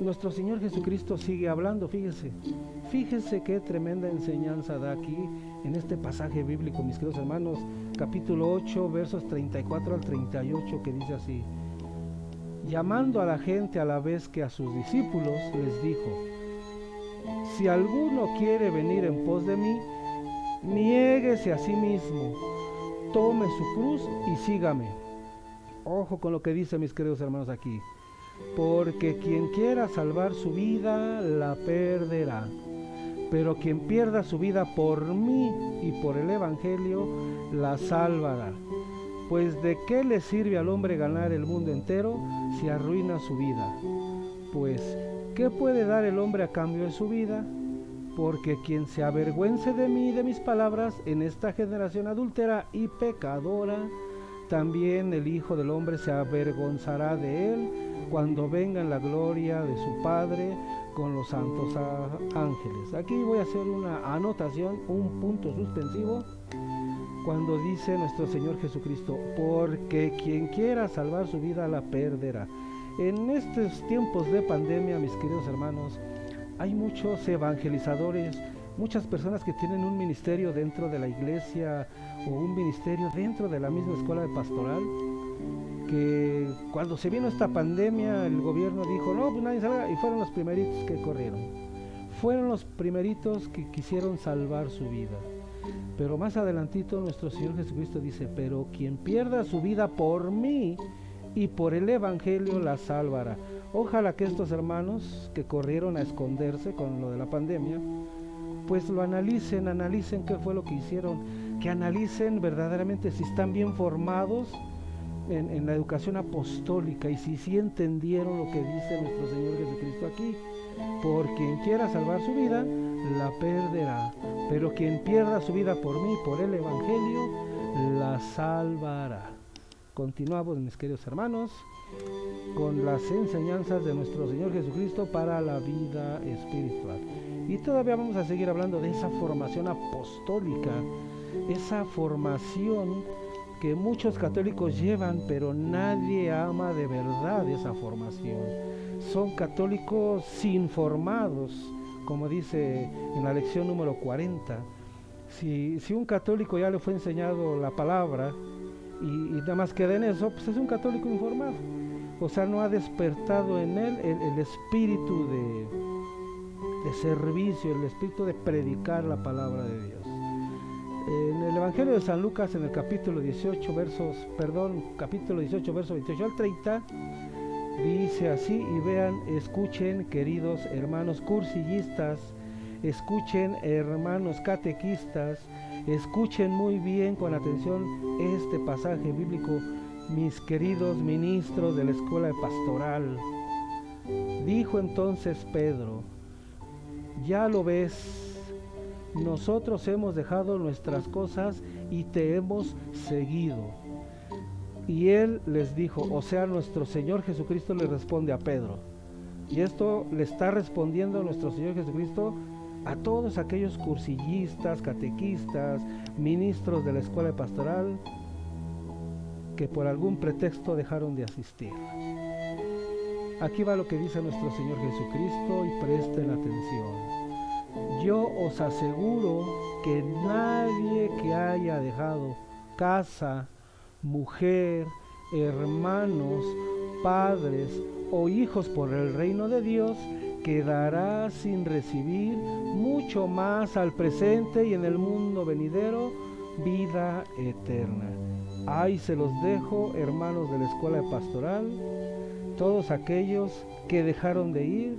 nuestro Señor Jesucristo sigue hablando. Fíjese qué tremenda enseñanza da aquí en este pasaje bíblico, mis queridos hermanos, capítulo 8, versos 34 al 38, que dice así: llamando a la gente a la vez que a sus discípulos, les dijo: si alguno quiere venir en pos de mí, niéguese a sí mismo, tome su cruz y sígame. Ojo con lo que dice, mis queridos hermanos, aquí: porque quien quiera salvar su vida, la perderá. Pero quien pierda su vida por mí y por el Evangelio, la salvará. Pues ¿de qué le sirve al hombre ganar el mundo entero si arruina su vida? Pues, ¿qué puede dar el hombre a cambio de su vida? Porque quien se avergüence de mí y de mis palabras en esta generación adúltera y pecadora, también el Hijo del Hombre se avergonzará de él cuando venga en la gloria de su Padre con los santos ángeles. Aquí voy a hacer una anotación, un punto suspensivo, cuando dice nuestro Señor Jesucristo: porque quien quiera salvar su vida la perderá. En estos tiempos de pandemia, mis queridos hermanos, hay muchos evangelizadores, muchas personas que tienen un ministerio dentro de la iglesia o un ministerio dentro de la misma escuela de pastoral, que cuando se vino esta pandemia el gobierno dijo: no, pues nadie salga, y fueron los primeritos que corrieron, fueron los primeritos que quisieron salvar su vida. Pero más adelantito nuestro Señor Jesucristo dice: pero quien pierda su vida por mí y por el Evangelio la salvará. Ojalá que estos hermanos que corrieron a esconderse con lo de la pandemia, pues lo analicen qué fue lo que hicieron, que analicen verdaderamente si están bien formados en la educación apostólica y si entendieron lo que dice nuestro Señor Jesucristo aquí. Por quien quiera salvar su vida, la perderá, pero quien pierda su vida por mí, por el Evangelio, la salvará. Continuamos, mis queridos hermanos, con las enseñanzas de nuestro Señor Jesucristo para la vida espiritual. Y todavía vamos a seguir hablando de esa formación apostólica, esa formación que muchos católicos llevan, pero nadie ama de verdad esa formación. Son católicos sin formados, como dice en la lección número 40. Si un católico ya le fue enseñado la palabra y nada más queda en eso, pues es un católico informado. O sea, no ha despertado en él el espíritu de servicio, el espíritu de predicar la palabra de Dios. En el Evangelio de San Lucas, en el capítulo 18, verso 28 al 30, dice así, y vean, escuchen, queridos hermanos cursillistas, escuchen, hermanos catequistas, escuchen muy bien con atención este pasaje bíblico, mis queridos ministros de la escuela de pastoral. Dijo entonces Pedro: ya lo ves, nosotros hemos dejado nuestras cosas y te hemos seguido. Y él les dijo, o sea, nuestro Señor Jesucristo le responde a Pedro. Y esto le está respondiendo nuestro Señor Jesucristo a todos aquellos cursillistas, catequistas, ministros de la escuela de pastoral que por algún pretexto dejaron de asistir. Aquí va lo que dice nuestro Señor Jesucristo y presten atención. Yo os aseguro que nadie que haya dejado casa, mujer, hermanos, padres o hijos por el reino de Dios quedará sin recibir mucho más al presente y en el mundo venidero vida eterna. Ahí se los dejo, hermanos de la escuela de pastoral, todos aquellos que dejaron de ir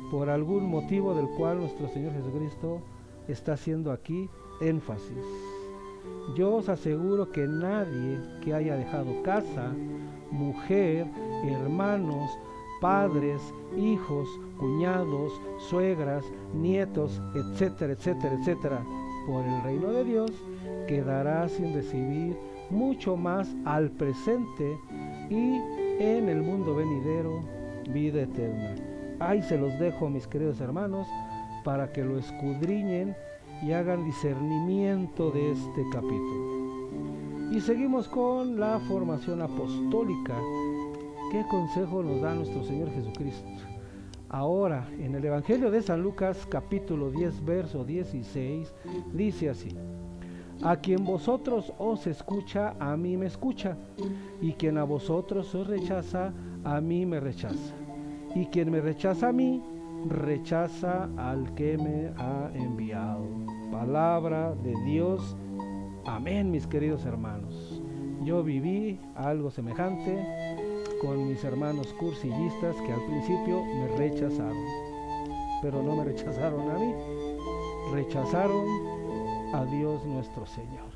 por algún motivo del cual nuestro Señor Jesucristo está haciendo aquí énfasis. Yo os aseguro que nadie que haya dejado casa, mujer, hermanos, padres, hijos, cuñados, suegras, nietos, etcétera, etcétera, etcétera, por el reino de Dios, quedará sin recibir mucho más al presente y en el mundo venidero vida eterna. Ahí se los dejo, mis queridos hermanos, para que lo escudriñen y hagan discernimiento de este capítulo. Y seguimos con la formación apostólica. ¿Qué consejo nos da nuestro Señor Jesucristo? Ahora, en el Evangelio de San Lucas, capítulo 10, verso 16, dice así: a quien vosotros os escucha, a mí me escucha, y quien a vosotros os rechaza, a mí me rechaza. Y quien me rechaza a mí, rechaza al que me ha enviado. Palabra de Dios. Amén, mis queridos hermanos. Yo viví algo semejante con mis hermanos cursillistas que al principio me rechazaron, pero no me rechazaron a mí, rechazaron a Dios nuestro Señor.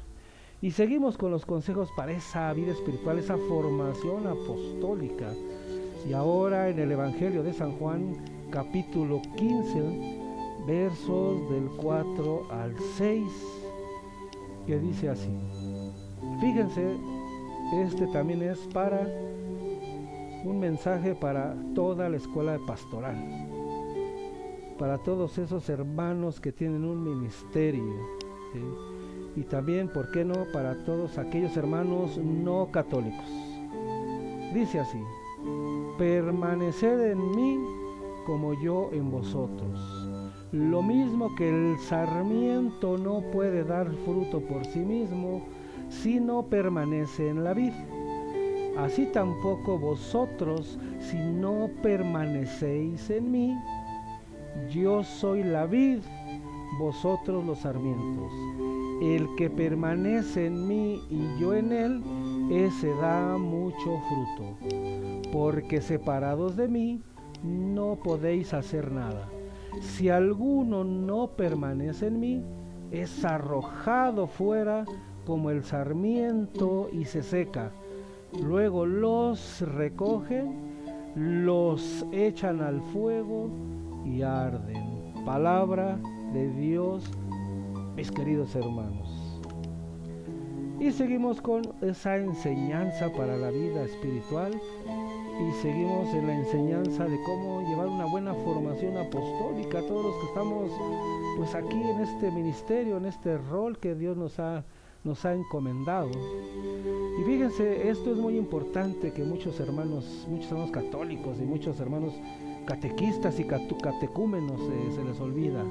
Y seguimos con los consejos para esa vida espiritual, esa formación apostólica. Y ahora en el Evangelio de San Juan, capítulo 15, versos del 4 al 6, que dice así. Fíjense, este también es para un mensaje para toda la escuela de pastoral, para todos esos hermanos que tienen un ministerio, ¿sí? Y también, ¿por qué no?, para todos aquellos hermanos no católicos. Dice así: permaneced en mí como yo en vosotros. Lo mismo que el sarmiento no puede dar fruto por sí mismo si no permanece en la vid, así tampoco vosotros si no permanecéis en mí. Yo soy la vid, vosotros los sarmientos. El que permanece en mí y yo en él, ese da mucho fruto, porque separados de mí no podéis hacer nada. Si alguno no permanece en mí, es arrojado fuera como el sarmiento y se seca. Luego los recogen, los echan al fuego y arden. Palabra de Dios, mis queridos hermanos. Y seguimos con esa enseñanza para la vida espiritual. Y seguimos en la enseñanza de cómo llevar una buena formación apostólica. Todos los que estamos pues aquí en este ministerio, en este rol que Dios nos ha encomendado. Y fíjense, esto es muy importante, que muchos hermanos católicos y muchos hermanos catequistas y catecúmenos se les olvida.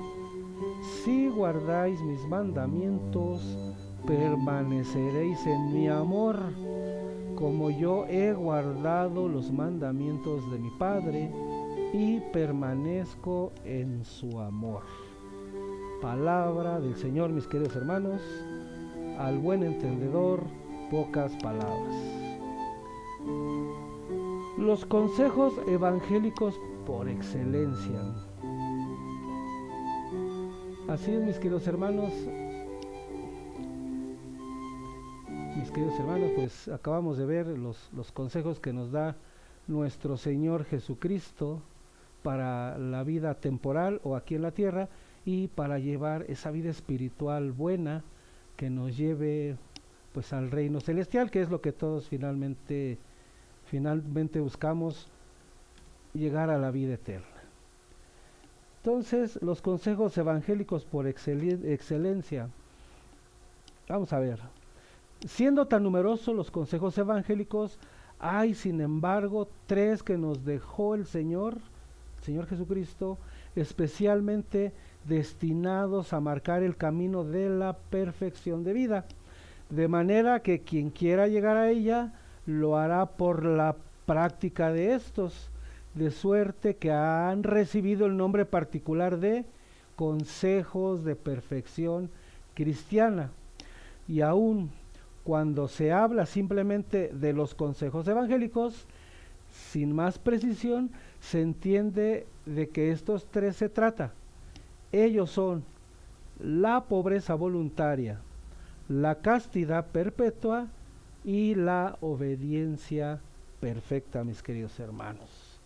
Si guardáis mis mandamientos, permaneceréis en mi amor, como yo he guardado los mandamientos de mi Padre y permanezco en su amor. Palabra del Señor, mis queridos hermanos. Al buen entendedor, pocas palabras. Los consejos evangélicos por excelencia. Así es, mis queridos hermanos, pues acabamos de ver los consejos que nos da nuestro Señor Jesucristo para la vida temporal o aquí en la tierra, y para llevar esa vida espiritual buena que nos lleve pues al reino celestial, que es lo que todos finalmente buscamos, llegar a la vida eterna. Entonces, los consejos evangélicos por excelencia. Vamos a ver. Siendo tan numerosos los consejos evangélicos, hay sin embargo 3 que nos dejó el Señor Jesucristo, especialmente destinados a marcar el camino de la perfección de vida, de manera que quien quiera llegar a ella lo hará por la práctica de estos, de suerte que han recibido el nombre particular de consejos de perfección cristiana. Y aún cuando se habla simplemente de los consejos evangélicos, sin más precisión, se entiende de que estos 3 se trata. Ellos son la pobreza voluntaria, la castidad perpetua y la obediencia perfecta, mis queridos hermanos.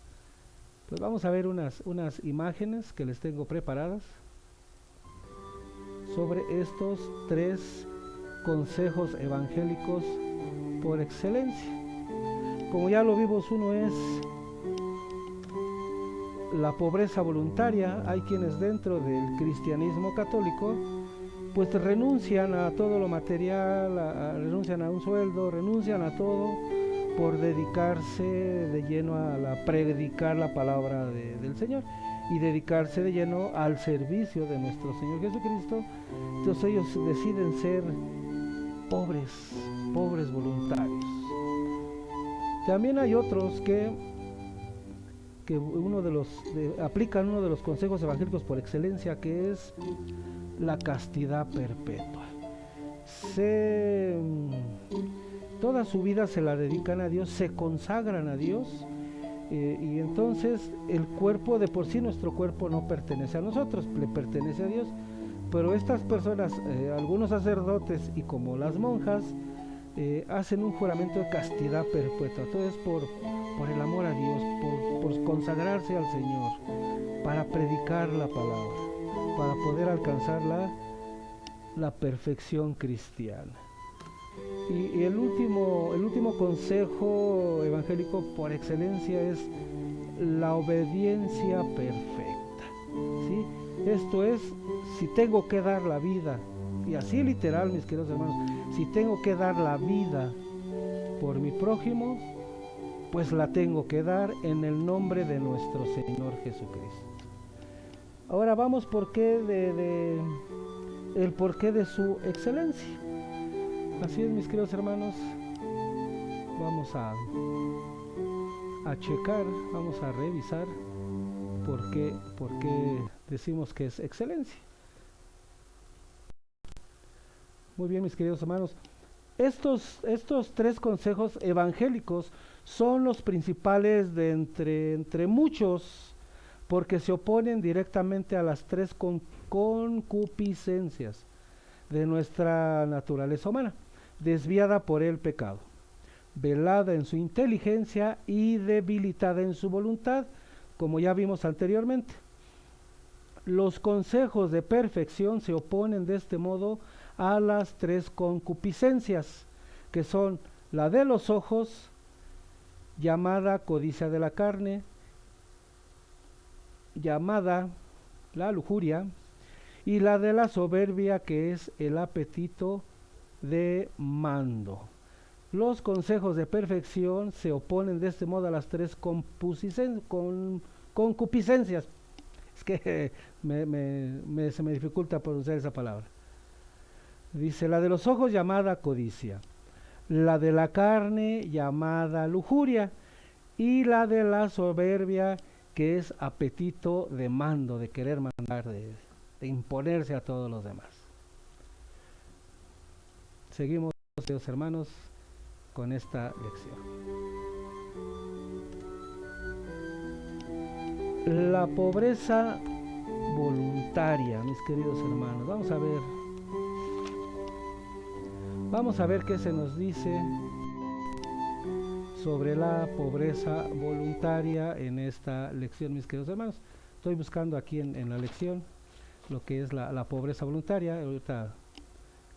Pues vamos a ver unas imágenes que les tengo preparadas sobre estos 3 consejos evangélicos por excelencia. Como ya lo vimos, uno es la pobreza voluntaria. Hay quienes dentro del cristianismo católico pues renuncian a todo lo material, renuncian a un sueldo, renuncian a todo por dedicarse de lleno a predicar la palabra del Señor y dedicarse de lleno al servicio de nuestro Señor Jesucristo. Entonces ellos deciden ser pobres voluntarios. También hay otros que aplican uno de los consejos evangélicos por excelencia, que es la castidad perpetua. Toda su vida se la dedican a Dios, se consagran a Dios, y entonces el cuerpo, de por sí nuestro cuerpo no pertenece a nosotros, le pertenece a Dios, pero estas personas, algunos sacerdotes y como las monjas, hacen un juramento de castidad perpetua. Entonces por el amor a Dios, por consagrarse al Señor, para predicar la palabra, para poder alcanzar la perfección cristiana. Y el último consejo evangélico por excelencia es la obediencia perfecta, ¿sí? Esto es, si tengo que dar la vida, y así literal, mis queridos hermanos, si tengo que dar la vida por mi prójimo, pues la tengo que dar en el nombre de nuestro Señor Jesucristo. Ahora vamos el porqué de su excelencia. Así es, mis queridos hermanos, vamos a checar, vamos a revisar por qué decimos que es excelencia. Muy bien, mis queridos hermanos, estos tres consejos evangélicos son los principales de entre muchos, porque se oponen directamente a las tres concupiscencias de nuestra naturaleza humana, desviada por el pecado, velada en su inteligencia y debilitada en su voluntad, como ya vimos anteriormente. Los consejos de perfección se oponen de este modo a las tres concupiscencias, que son la de los ojos, llamada codicia de la carne, llamada la lujuria, y la de la soberbia, que es el apetito de mando. Los consejos de perfección se oponen de este modo a las tres concupiscencias. Es que se me dificulta pronunciar esa palabra. Dice, la de los ojos llamada codicia, la de la carne llamada lujuria, y la de la soberbia, que es apetito de mando, de querer mandar, de imponerse a todos los demás. Seguimos, queridos hermanos, con esta lección. La pobreza voluntaria, mis queridos hermanos. Vamos a ver qué se nos dice sobre la pobreza voluntaria en esta lección, mis queridos hermanos. Estoy buscando aquí en la lección lo que es la pobreza voluntaria. Ahorita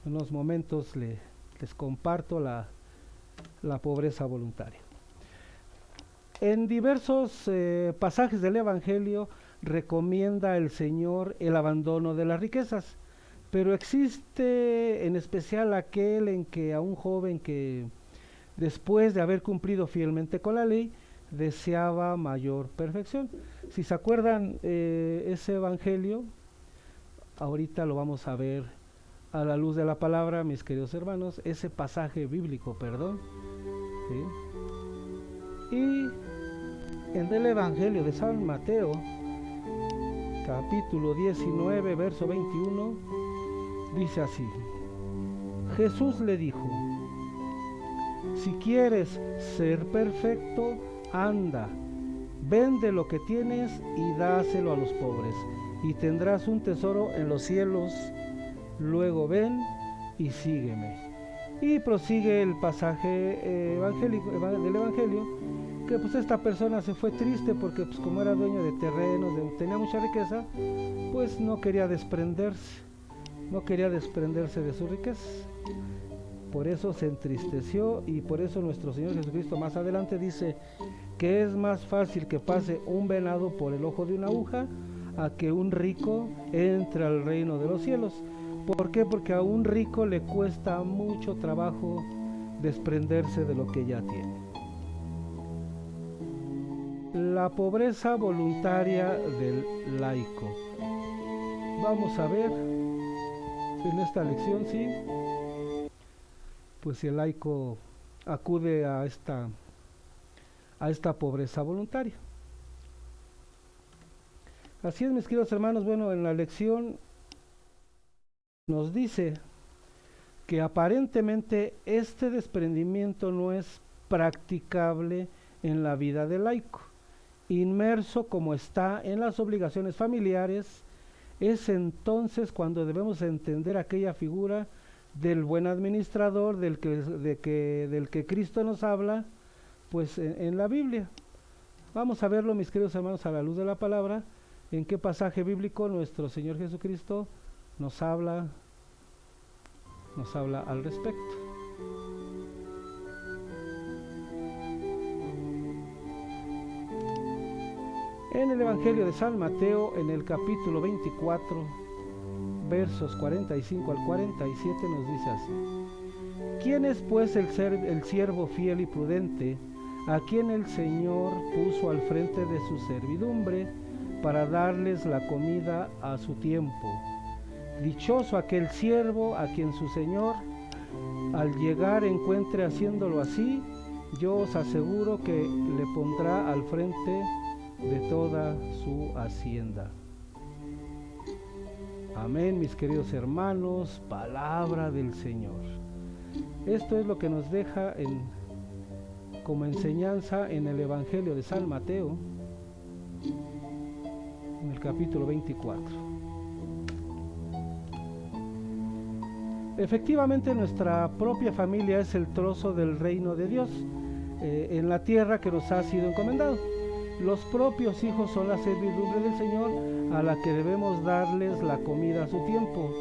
en unos momentos les comparto la pobreza voluntaria. En diversos pasajes del Evangelio recomienda el Señor el abandono de las riquezas, pero existe en especial aquel en que a un joven que después de haber cumplido fielmente con la ley deseaba mayor perfección. Si se acuerdan ese Evangelio, ahorita lo vamos a ver a la luz de la palabra, mis queridos hermanos, ese pasaje bíblico, perdón, ¿sí? Y en el Evangelio de San Mateo, capítulo 19, verso 21, dice así: Jesús le dijo: si quieres ser perfecto, anda, vende lo que tienes y dáselo a los pobres, y tendrás un tesoro en los cielos. Luego ven y sígueme. Y prosigue el pasaje evangélico del Evangelio, que pues esta persona se fue triste porque pues como era dueño de terrenos, tenía mucha riqueza, pues no quería desprenderse de su riqueza. Por eso se entristeció, y por eso nuestro Señor Jesucristo más adelante dice que es más fácil que pase un venado por el ojo de una aguja a que un rico entre al reino de los cielos. ¿Por qué? Porque a un rico le cuesta mucho trabajo desprenderse de lo que ya tiene. La pobreza voluntaria del laico. Vamos a ver en esta lección, sí, pues si el laico acude a esta pobreza voluntaria. Así es, mis queridos hermanos. Bueno, en la lección nos dice que aparentemente este desprendimiento no es practicable en la vida del laico. Inmerso como está en las obligaciones familiares, es entonces cuando debemos entender aquella figura del buen administrador del que Cristo nos habla, pues en la Biblia. Vamos a verlo, mis queridos hermanos, a la luz de la palabra, en qué pasaje bíblico nuestro Señor Jesucristo nos habla al respecto. En el Evangelio de San Mateo, en el capítulo 24, versos 45 al 47, nos dice así: ¿Quién es pues el siervo fiel y prudente, a quien el Señor puso al frente de su servidumbre para darles la comida a su tiempo? Dichoso aquel siervo a quien su Señor al llegar encuentre haciéndolo así. Yo os aseguro que le pondrá al frente de toda su hacienda. Amén, mis queridos hermanos, palabra del Señor. Esto es lo que nos deja como enseñanza en el Evangelio de San Mateo, en el capítulo 24. Efectivamente, nuestra propia familia es el trozo del reino de Dios en la tierra que nos ha sido encomendado. Los propios hijos son la servidumbre del Señor, a la que debemos darles la comida a su tiempo.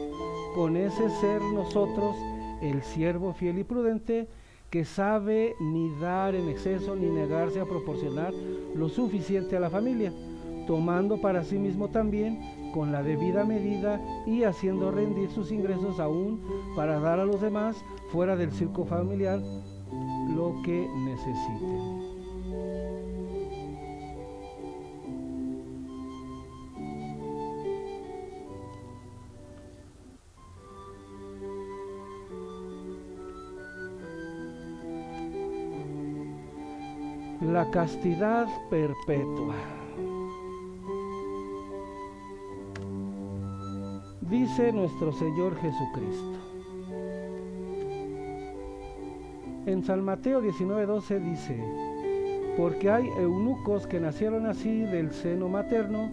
Con ese ser nosotros, el siervo fiel y prudente, que sabe ni dar en exceso ni negarse a proporcionar lo suficiente a la familia, tomando para sí mismo también con la debida medida y haciendo rendir sus ingresos aún para dar a los demás fuera del círculo familiar lo que necesiten. La castidad perpetua. Dice nuestro Señor Jesucristo. En San Mateo 19:12 dice: porque hay eunucos que nacieron así del seno materno,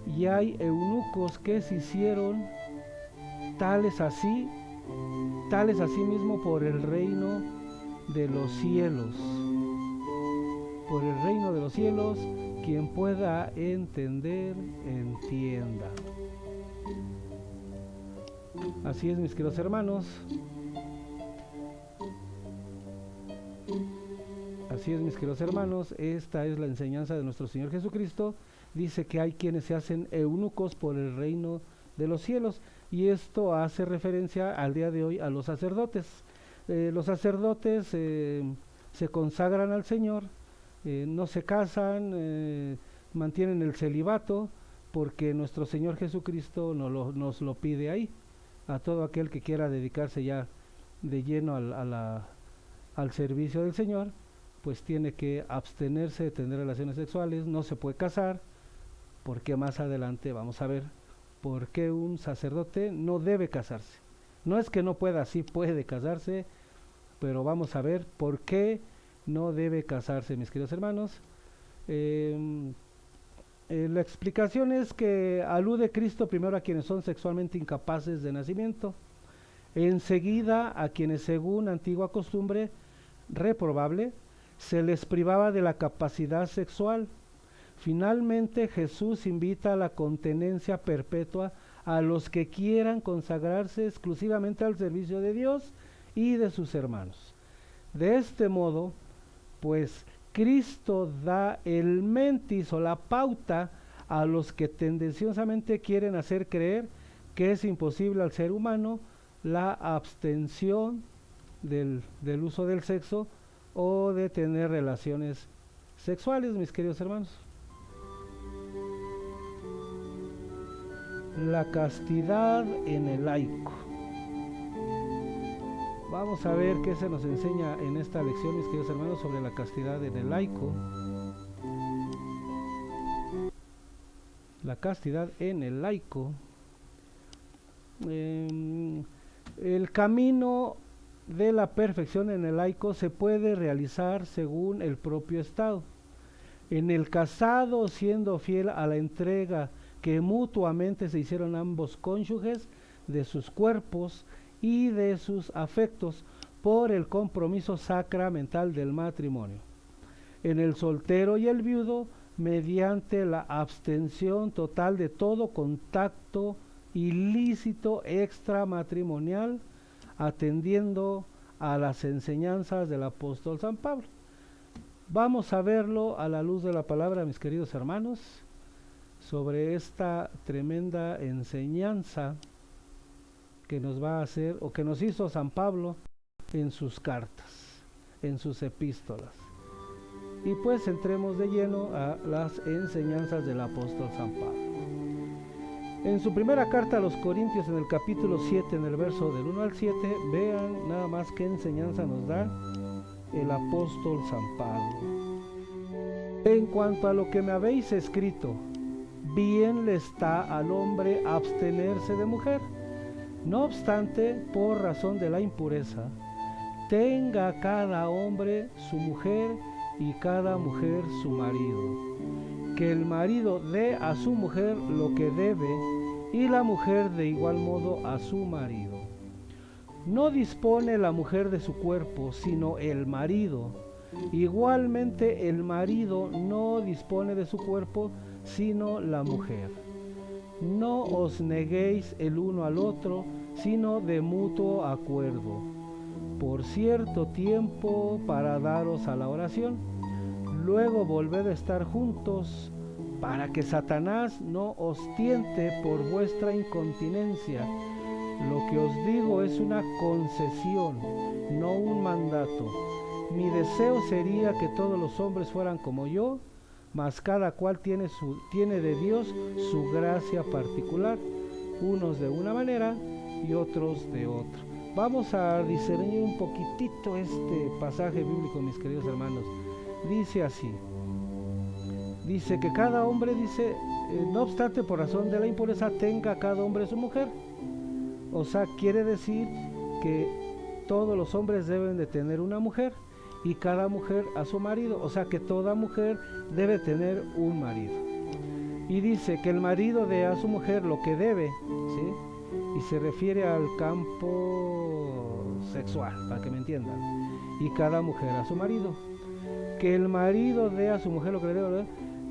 y hay eunucos que se hicieron tales así mismo por el reino de los cielos. Por el reino de los cielos, quien pueda entender, entienda. Así es, mis queridos hermanos. Así es, mis queridos hermanos. Esta es la enseñanza de nuestro Señor Jesucristo. Dice que hay quienes se hacen eunucos por el reino de los cielos. Y esto hace referencia al día de hoy a los sacerdotes. Los sacerdotes se consagran al Señor. No se casan, mantienen el celibato, porque nuestro Señor Jesucristo nos lo pide ahí, a todo aquel que quiera dedicarse ya de lleno al servicio del Señor, pues tiene que abstenerse de tener relaciones sexuales, no se puede casar, porque más adelante vamos a ver por qué un sacerdote no debe casarse. No es que no pueda, sí puede casarse, pero vamos a ver por qué no debe casarse, mis queridos hermanos. La explicación es que alude Cristo primero a quienes son sexualmente incapaces de nacimiento, enseguida a quienes según antigua costumbre reprobable se les privaba de la capacidad sexual. Finalmente Jesús invita a la continencia perpetua a los que quieran consagrarse exclusivamente al servicio de Dios y de sus hermanos. De este modo, pues Cristo da el mentis o la pauta a los que tendenciosamente quieren hacer creer que es imposible al ser humano la abstención del uso del sexo o de tener relaciones sexuales, mis queridos hermanos. La castidad en el laico. Vamos a ver qué se nos enseña en esta lección, mis queridos hermanos, sobre la castidad en el laico. La castidad en el laico. El camino de la perfección en el laico se puede realizar según el propio estado. En el casado, siendo fiel a la entrega que mutuamente se hicieron ambos cónyuges de sus cuerpos y de sus afectos por el compromiso sacramental del matrimonio. En el soltero y el viudo, mediante la abstención total de todo contacto ilícito extramatrimonial, atendiendo a las enseñanzas del apóstol San Pablo. Vamos a verlo a la luz de la palabra, mis queridos hermanos, sobre esta tremenda enseñanza que nos va a hacer, o que nos hizo San Pablo en sus cartas, en sus epístolas. Y pues entremos de lleno a las enseñanzas del apóstol San Pablo. En su primera carta a los Corintios, en el capítulo 7, en el verso del 1 al 7, vean nada más qué enseñanza nos da el apóstol San Pablo. En cuanto a lo que me habéis escrito, bien le está al hombre abstenerse de mujer. No obstante, por razón de la impureza, tenga cada hombre su mujer y cada mujer su marido. Que el marido dé a su mujer lo que debe y la mujer de igual modo a su marido. No dispone la mujer de su cuerpo, sino el marido. Igualmente el marido no dispone de su cuerpo, sino la mujer. No os neguéis el uno al otro, sino de mutuo acuerdo, por cierto tiempo para daros a la oración. Luego volved a estar juntos, para que Satanás no os tiente por vuestra incontinencia. Lo que os digo es una concesión, no un mandato. Mi deseo sería que todos los hombres fueran como yo, mas cada cual tiene de Dios su gracia particular, unos de una manera y otros de otra. Vamos a discernir un poquitito este pasaje bíblico, mis queridos hermanos. Dice así, dice que cada hombre, dice, no obstante por razón de la impureza, tenga cada hombre su mujer. O sea, quiere decir que todos los hombres deben de tener una mujer y cada mujer a su marido, o sea que toda mujer debe tener un marido. Y dice que el marido dé a su mujer lo que debe, ¿sí? Y se refiere al campo sexual, para que me entiendan, y cada mujer a su marido. Que el marido dé a su mujer lo que debe, ¿verdad?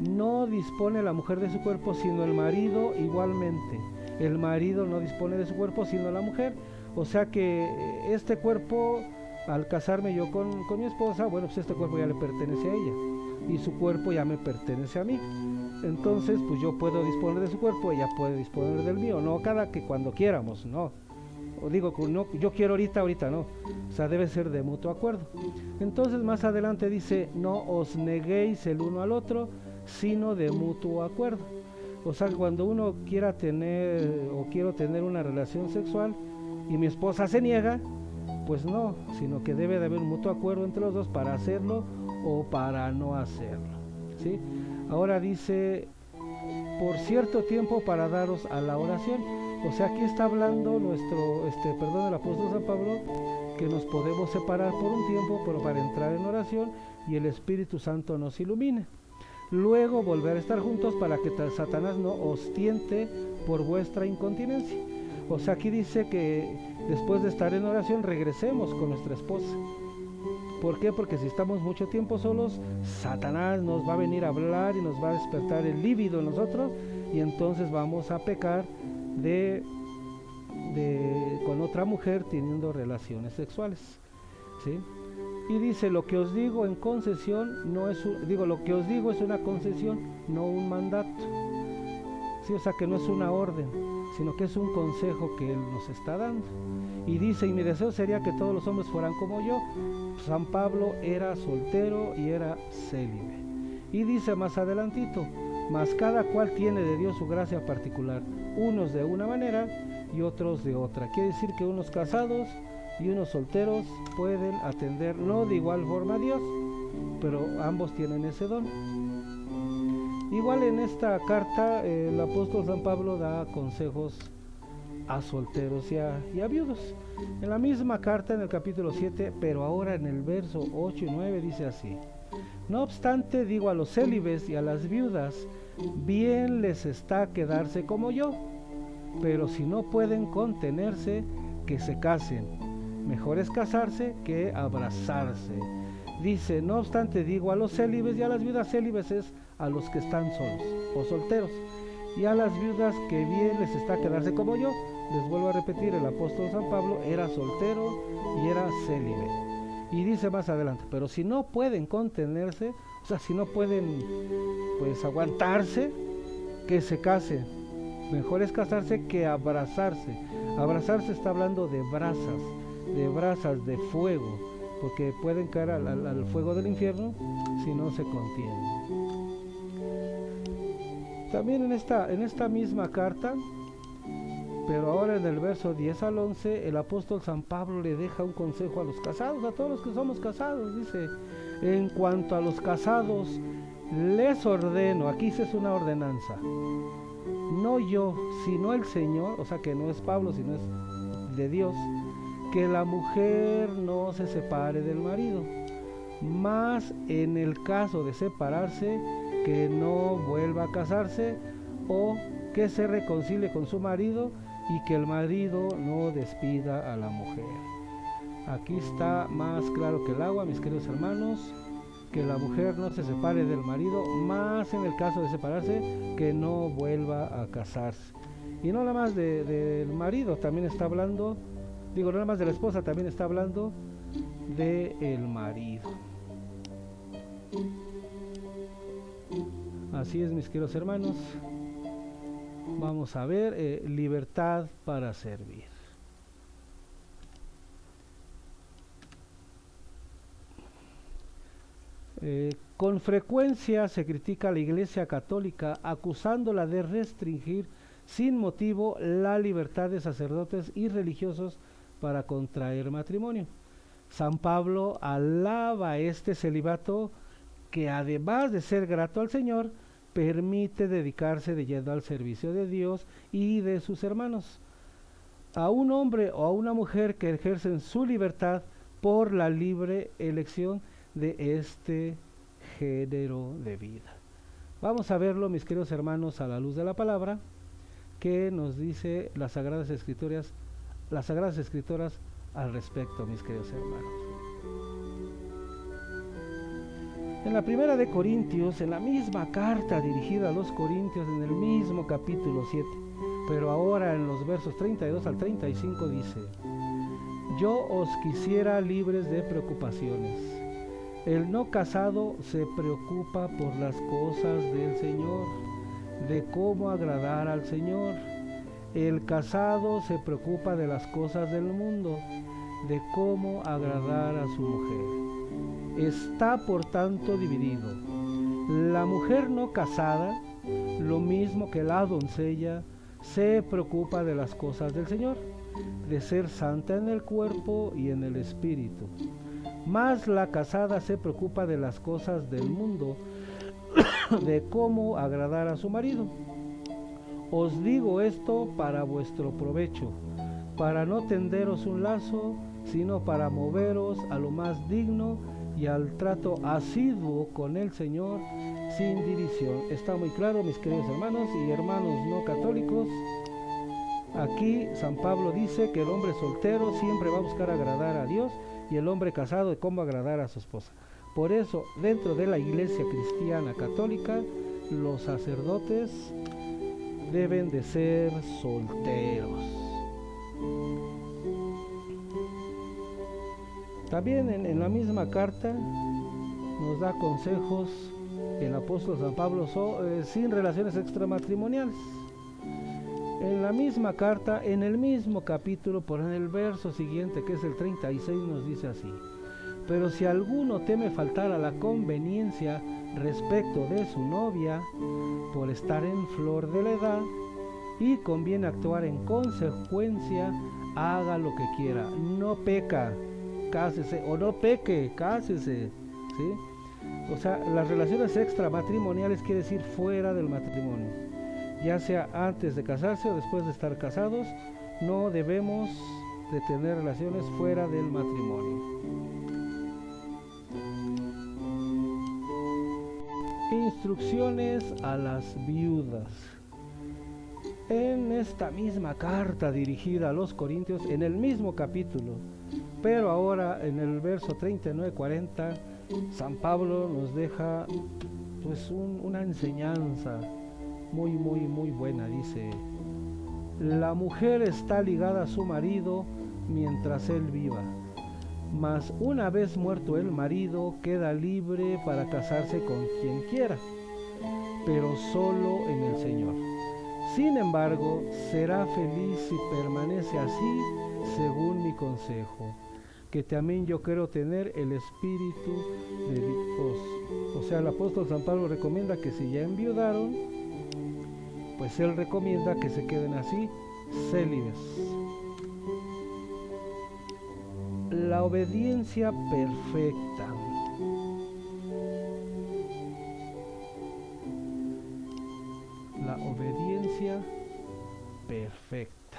No dispone la mujer de su cuerpo, sino el marido igualmente. El marido no dispone de su cuerpo, sino la mujer. O sea que este cuerpo, al casarme yo con mi esposa, bueno, pues este cuerpo ya le pertenece a ella y su cuerpo ya me pertenece a mí. Entonces, pues yo puedo disponer de su cuerpo, ella puede disponer del mío, no cada que cuando quieramos, no. O digo, no, yo quiero ahorita no. O sea, debe ser de mutuo acuerdo. Entonces, más adelante dice, no os neguéis el uno al otro, sino de mutuo acuerdo. O sea, cuando uno quiera tener o quiero tener una relación sexual y mi esposa se niega, pues no, sino que debe de haber un mutuo acuerdo entre los dos para hacerlo o para no hacerlo, ¿sí? Ahora dice, por cierto tiempo para daros a la oración. O sea, aquí está hablando el apóstol San Pablo, que nos podemos separar por un tiempo, pero para entrar en oración y el Espíritu Santo nos ilumine. Luego volver a estar juntos para que Satanás no os tiente por vuestra incontinencia. O sea, aquí dice que después de estar en oración regresemos con nuestra esposa. ¿Por qué? Porque si estamos mucho tiempo solos, Satanás nos va a venir a hablar y nos va a despertar el líbido en nosotros y entonces vamos a pecar con otra mujer teniendo relaciones sexuales, ¿sí? Y dice, lo que os digo en concesión lo que os digo es una concesión, no un mandato. Sí, o sea que no es una orden, sino que es un consejo que Él nos está dando. Y dice, y mi deseo sería que todos los hombres fueran como yo. San Pablo era soltero y era célibe. Y dice más adelantito, mas cada cual tiene de Dios su gracia particular, unos de una manera y otros de otra. Quiere decir que unos casados y unos solteros pueden atender no de igual forma a Dios, pero ambos tienen ese don. Igual en esta carta el apóstol San Pablo da consejos a solteros y a viudos. En la misma carta, en el capítulo 7, pero ahora en el verso 8 y 9 dice así: no obstante, digo a los célibes y a las viudas, bien les está quedarse como yo, pero si no pueden contenerse, que se casen. Mejor es casarse que abrazarse. Dice, no obstante, digo a los célibes y a las viudas. Célibes es a los que están solos o solteros, y a las viudas que bien les está quedarse como yo. Les vuelvo a repetir, el apóstol San Pablo era soltero y era célibe. Y dice más adelante, pero si no pueden contenerse, o sea, si no pueden pues aguantarse, que se casen. Mejor es casarse que abrazarse. Abrazarse está hablando de brasas de fuego, porque pueden caer al fuego del infierno si no se contienen. También en esta misma carta, pero ahora en el verso 10 al 11, el apóstol San Pablo le deja un consejo a los casados, a todos los que somos casados. Dice, en cuanto a los casados, les ordeno, aquí es una ordenanza, no yo, sino el Señor, o sea que no es Pablo, sino es de Dios, que la mujer no se separe del marido, mas en el caso de separarse, que no vuelva a casarse, o que se reconcilie con su marido, y que el marido no despida a la mujer. Aquí está más claro que el agua, mis queridos hermanos, que la mujer no se separe del marido, más en el caso de separarse, que no vuelva a casarse. Y no nada más del marido, también está hablando, no nada más de la esposa, también está hablando del marido. Así es, mis queridos hermanos. Vamos a ver, libertad para servir. Con frecuencia se critica a la Iglesia Católica acusándola de restringir sin motivo la libertad de sacerdotes y religiosos para contraer matrimonio. San Pablo alaba este celibato que, además de ser grato al Señor, permite dedicarse de lleno al servicio de Dios y de sus hermanos. A un hombre o a una mujer que ejercen su libertad por la libre elección de este género de vida. Vamos a verlo, mis queridos hermanos, a la luz de la palabra que nos dice las Sagradas Escrituras al respecto, mis queridos hermanos. En la primera de Corintios, en la misma carta dirigida a los Corintios, en el mismo capítulo 7, pero ahora en los versos 32 al 35 dice: yo os quisiera libres de preocupaciones. El no casado se preocupa por las cosas del Señor, de cómo agradar al Señor. El casado se preocupa de las cosas del mundo, de cómo agradar a su mujer. Está por tanto dividido. La mujer no casada, lo mismo que la doncella, se preocupa de las cosas del Señor, de ser santa en el cuerpo y en el espíritu. Mas la casada se preocupa de las cosas del mundo, de cómo agradar a su marido. Os digo esto para vuestro provecho, para no tenderos un lazo, sino para moveros a lo más digno y al trato asiduo con el Señor sin división. Está muy claro, mis queridos hermanos y hermanos no católicos. Aquí San Pablo dice que el hombre soltero siempre va a buscar agradar a Dios, y el hombre casado de cómo agradar a su esposa. Por eso, dentro de la Iglesia cristiana católica, los sacerdotes deben de ser solteros. También en la misma carta nos da consejos el apóstol San Pablo sin relaciones extramatrimoniales. En la misma carta, en el mismo capítulo, por en el verso siguiente, que es el 36, nos dice así: pero si alguno teme faltar a la conveniencia respecto de su novia, por estar en flor de la edad, y conviene actuar en consecuencia, haga lo que quiera. No peca, cásese, o no peque, cásese, ¿sí? O sea, las relaciones extramatrimoniales quiere decir fuera del matrimonio, ya sea antes de casarse o después de estar casados. No debemos de tener relaciones fuera del matrimonio. Instrucciones a las viudas. En esta misma carta dirigida a los Corintios, en el mismo capítulo, pero ahora en el verso 39-40, San Pablo nos deja pues una enseñanza muy buena. Dice: la mujer está ligada a su marido mientras él viva, mas una vez muerto el marido queda libre para casarse con quien quiera, pero solo en el Señor. Sin embargo, será feliz si permanece así, según mi consejo, que también yo quiero tener el Espíritu de Dios. O sea, el apóstol San Pablo recomienda que si ya enviudaron, pues él recomienda que se queden así, célibes. La obediencia perfecta. La obediencia perfecta.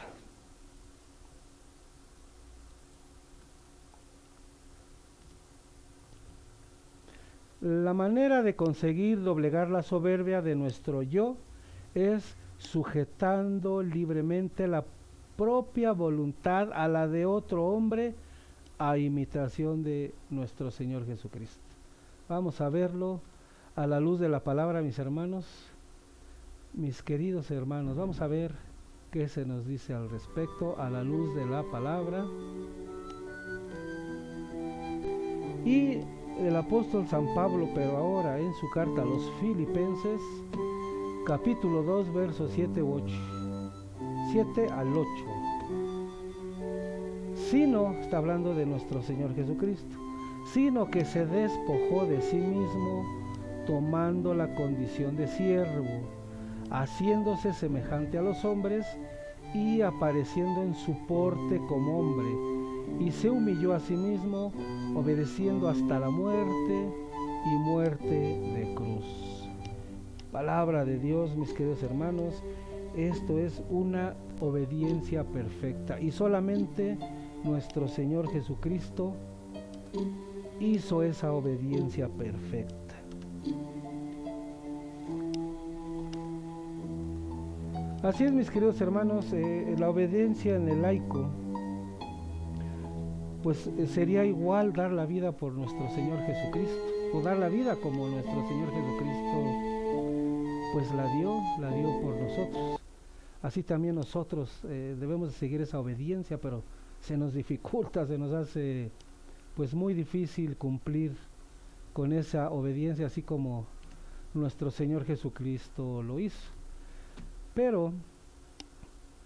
La manera de conseguir doblegar la soberbia de nuestro yo es sujetando libremente la propia voluntad a la de otro hombre, a imitación de nuestro Señor Jesucristo. Vamos a verlo a la luz de la palabra, mis hermanos, mis queridos hermanos. Vamos a ver qué se nos dice al respecto a la luz de la palabra. Y el apóstol San Pablo, pero ahora en su carta a los Filipenses, capítulo 2, versos 7 al 8. Sino, está hablando de nuestro Señor Jesucristo, sino que se despojó de sí mismo, tomando la condición de siervo, haciéndose semejante a los hombres y apareciendo en su porte como hombre, y se humilló a sí mismo, obedeciendo hasta la muerte y muerte de cruz. Palabra de Dios, mis queridos hermanos. Esto es una obediencia perfecta, y solamente nuestro Señor Jesucristo hizo esa obediencia perfecta. Así es, mis queridos hermanos, la obediencia en el laico, pues sería igual dar la vida por nuestro Señor Jesucristo, o dar la vida como nuestro Señor Jesucristo pues la dio por nosotros. Así también nosotros debemos de seguir esa obediencia, pero se nos dificulta, se nos hace pues muy difícil cumplir con esa obediencia, así como nuestro Señor Jesucristo lo hizo. Pero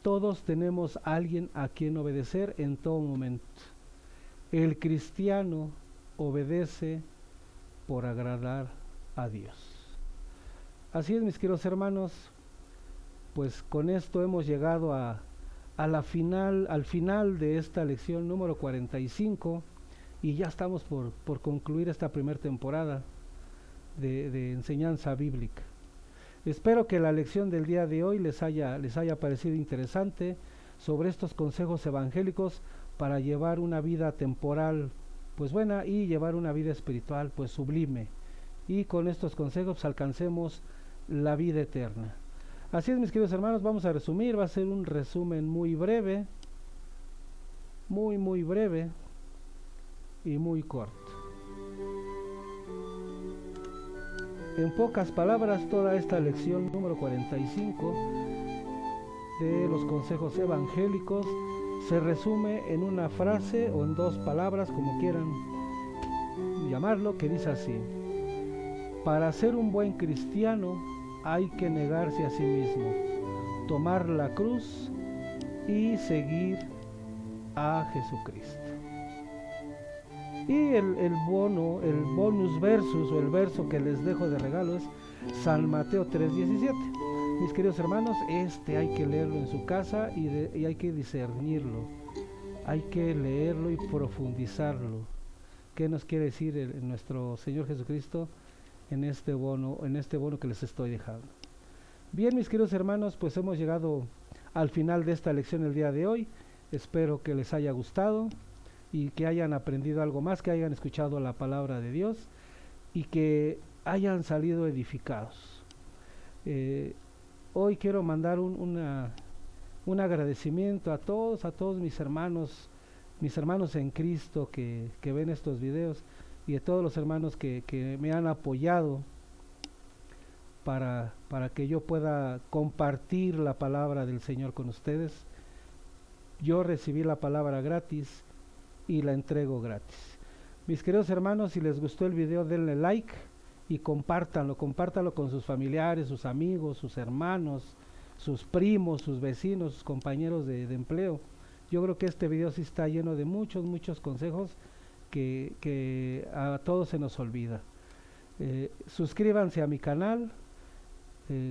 todos tenemos a alguien a quien obedecer en todo momento. El cristiano obedece por agradar a Dios. Así es, mis queridos hermanos, pues con esto hemos llegado al final de esta lección número 45, y ya estamos por concluir esta primera temporada de enseñanza bíblica. Espero que la lección del día de hoy les haya parecido interesante sobre estos consejos evangélicos para llevar una vida temporal pues buena y llevar una vida espiritual pues sublime, y con estos consejos alcancemos la vida eterna. Así es, mis queridos hermanos, vamos a resumir. Va a ser un resumen muy breve, muy breve y muy corto. En pocas palabras, toda esta lección número 45 de los consejos evangélicos se resume en una frase o en dos palabras, como quieran llamarlo, que dice así: para ser un buen cristiano hay que negarse a sí mismo, tomar la cruz y seguir a Jesucristo. Y el bonus versus o el verso que les dejo de regalo es San Mateo 3:17. Mis queridos hermanos, hay que leerlo en su casa y hay que discernirlo. Hay que leerlo y profundizarlo. ¿Qué nos quiere decir nuestro Señor Jesucristo en este bono que les estoy dejando? Bien, mis queridos hermanos, pues hemos llegado al final de esta lección el día de hoy. Espero que les haya gustado y que hayan aprendido algo más, que hayan escuchado la palabra de Dios y que hayan salido edificados. Hoy quiero mandar un agradecimiento a todos mis hermanos en Cristo que ven estos videos, y a todos los hermanos que me han apoyado para que yo pueda compartir la palabra del Señor con ustedes. Yo recibí la palabra gratis y la entrego gratis. Mis queridos hermanos, si les gustó el video, denle like y compártanlo con sus familiares, sus amigos, sus hermanos, sus primos, sus vecinos, sus compañeros de empleo. Yo creo que este video sí está lleno de muchos consejos que a todos se nos olvida. Suscríbanse a mi canal,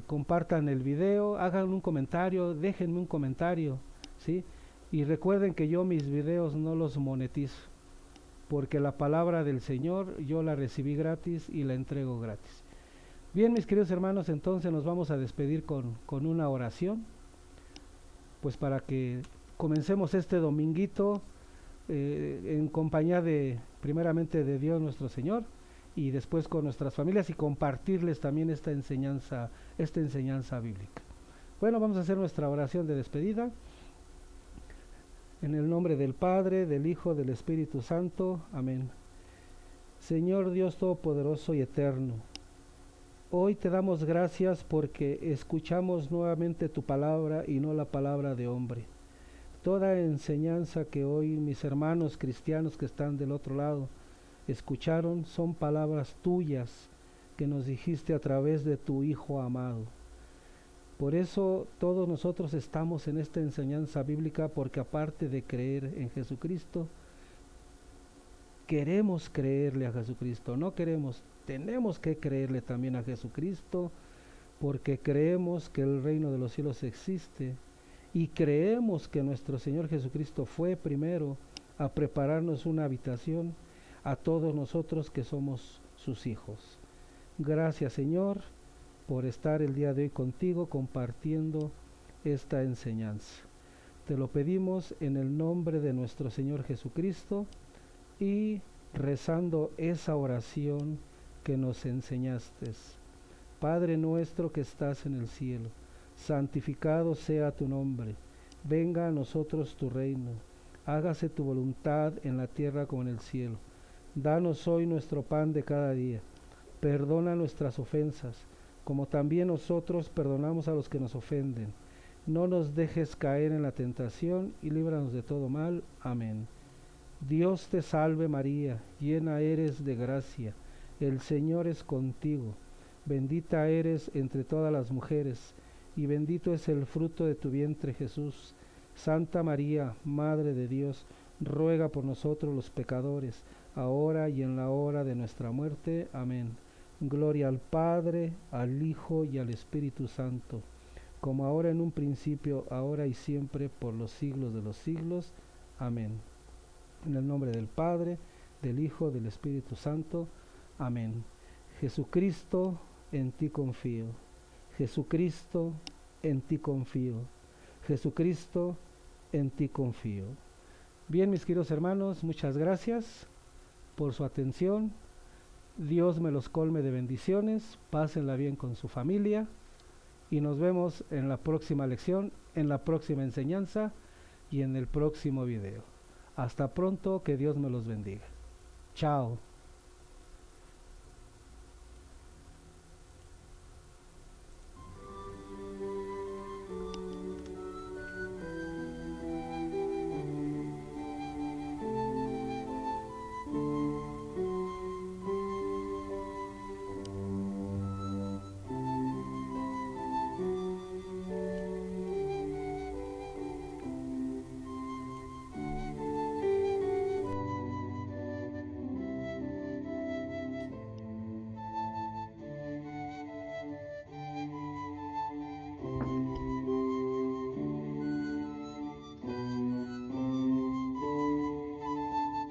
compartan el video, hagan un comentario, déjenme un comentario, ¿sí? Y recuerden que yo mis videos no los monetizo, porque la palabra del Señor yo la recibí gratis y la entrego gratis. Bien, mis queridos hermanos, entonces nos vamos a despedir con una oración, pues para que comencemos este dominguito en compañía primeramente de Dios nuestro Señor, y después con nuestras familias, y compartirles también esta enseñanza bíblica. Bueno, vamos a hacer nuestra oración de despedida. En el nombre del Padre, del Hijo, del Espíritu Santo. Amén. Señor Dios Todopoderoso y Eterno, hoy te damos gracias porque escuchamos nuevamente tu palabra y no la palabra de hombre. Toda enseñanza que hoy mis hermanos cristianos que están del otro lado escucharon son palabras tuyas que nos dijiste a través de tu Hijo amado. Por eso todos nosotros estamos en esta enseñanza bíblica, porque aparte de creer en Jesucristo, queremos creerle a Jesucristo. No queremos, tenemos que creerle también a Jesucristo, porque creemos que el reino de los cielos existe y creemos que nuestro Señor Jesucristo fue primero a prepararnos una habitación a todos nosotros que somos sus hijos. Gracias, Señor, por estar el día de hoy contigo compartiendo esta enseñanza. Te lo pedimos en el nombre de nuestro Señor Jesucristo y rezando esa oración que nos enseñaste. Padre nuestro que estás en el cielo, santificado sea tu nombre, venga a nosotros tu reino, hágase tu voluntad en la tierra como en el cielo. Danos hoy nuestro pan de cada día, perdona nuestras ofensas, como también nosotros perdonamos a los que nos ofenden. No nos dejes caer en la tentación y líbranos de todo mal. Amén. Dios te salve María, llena eres de gracia, el Señor es contigo. Bendita eres entre todas las mujeres, y bendito es el fruto de tu vientre Jesús. Santa María, Madre de Dios, ruega por nosotros los pecadores, ahora y en la hora de nuestra muerte. Amén. Gloria al Padre, al Hijo y al Espíritu Santo, como ahora en un principio, ahora y siempre, por los siglos de los siglos. Amén. En el nombre del Padre, del Hijo, del Espíritu Santo. Amén. Jesucristo, en ti confío. Jesucristo, en ti confío. Jesucristo, en ti confío. Bien, mis queridos hermanos, muchas gracias por su atención. Dios me los colme de bendiciones, pásenla bien con su familia y nos vemos en la próxima lección, en la próxima enseñanza y en el próximo video. Hasta pronto, que Dios me los bendiga. Chao.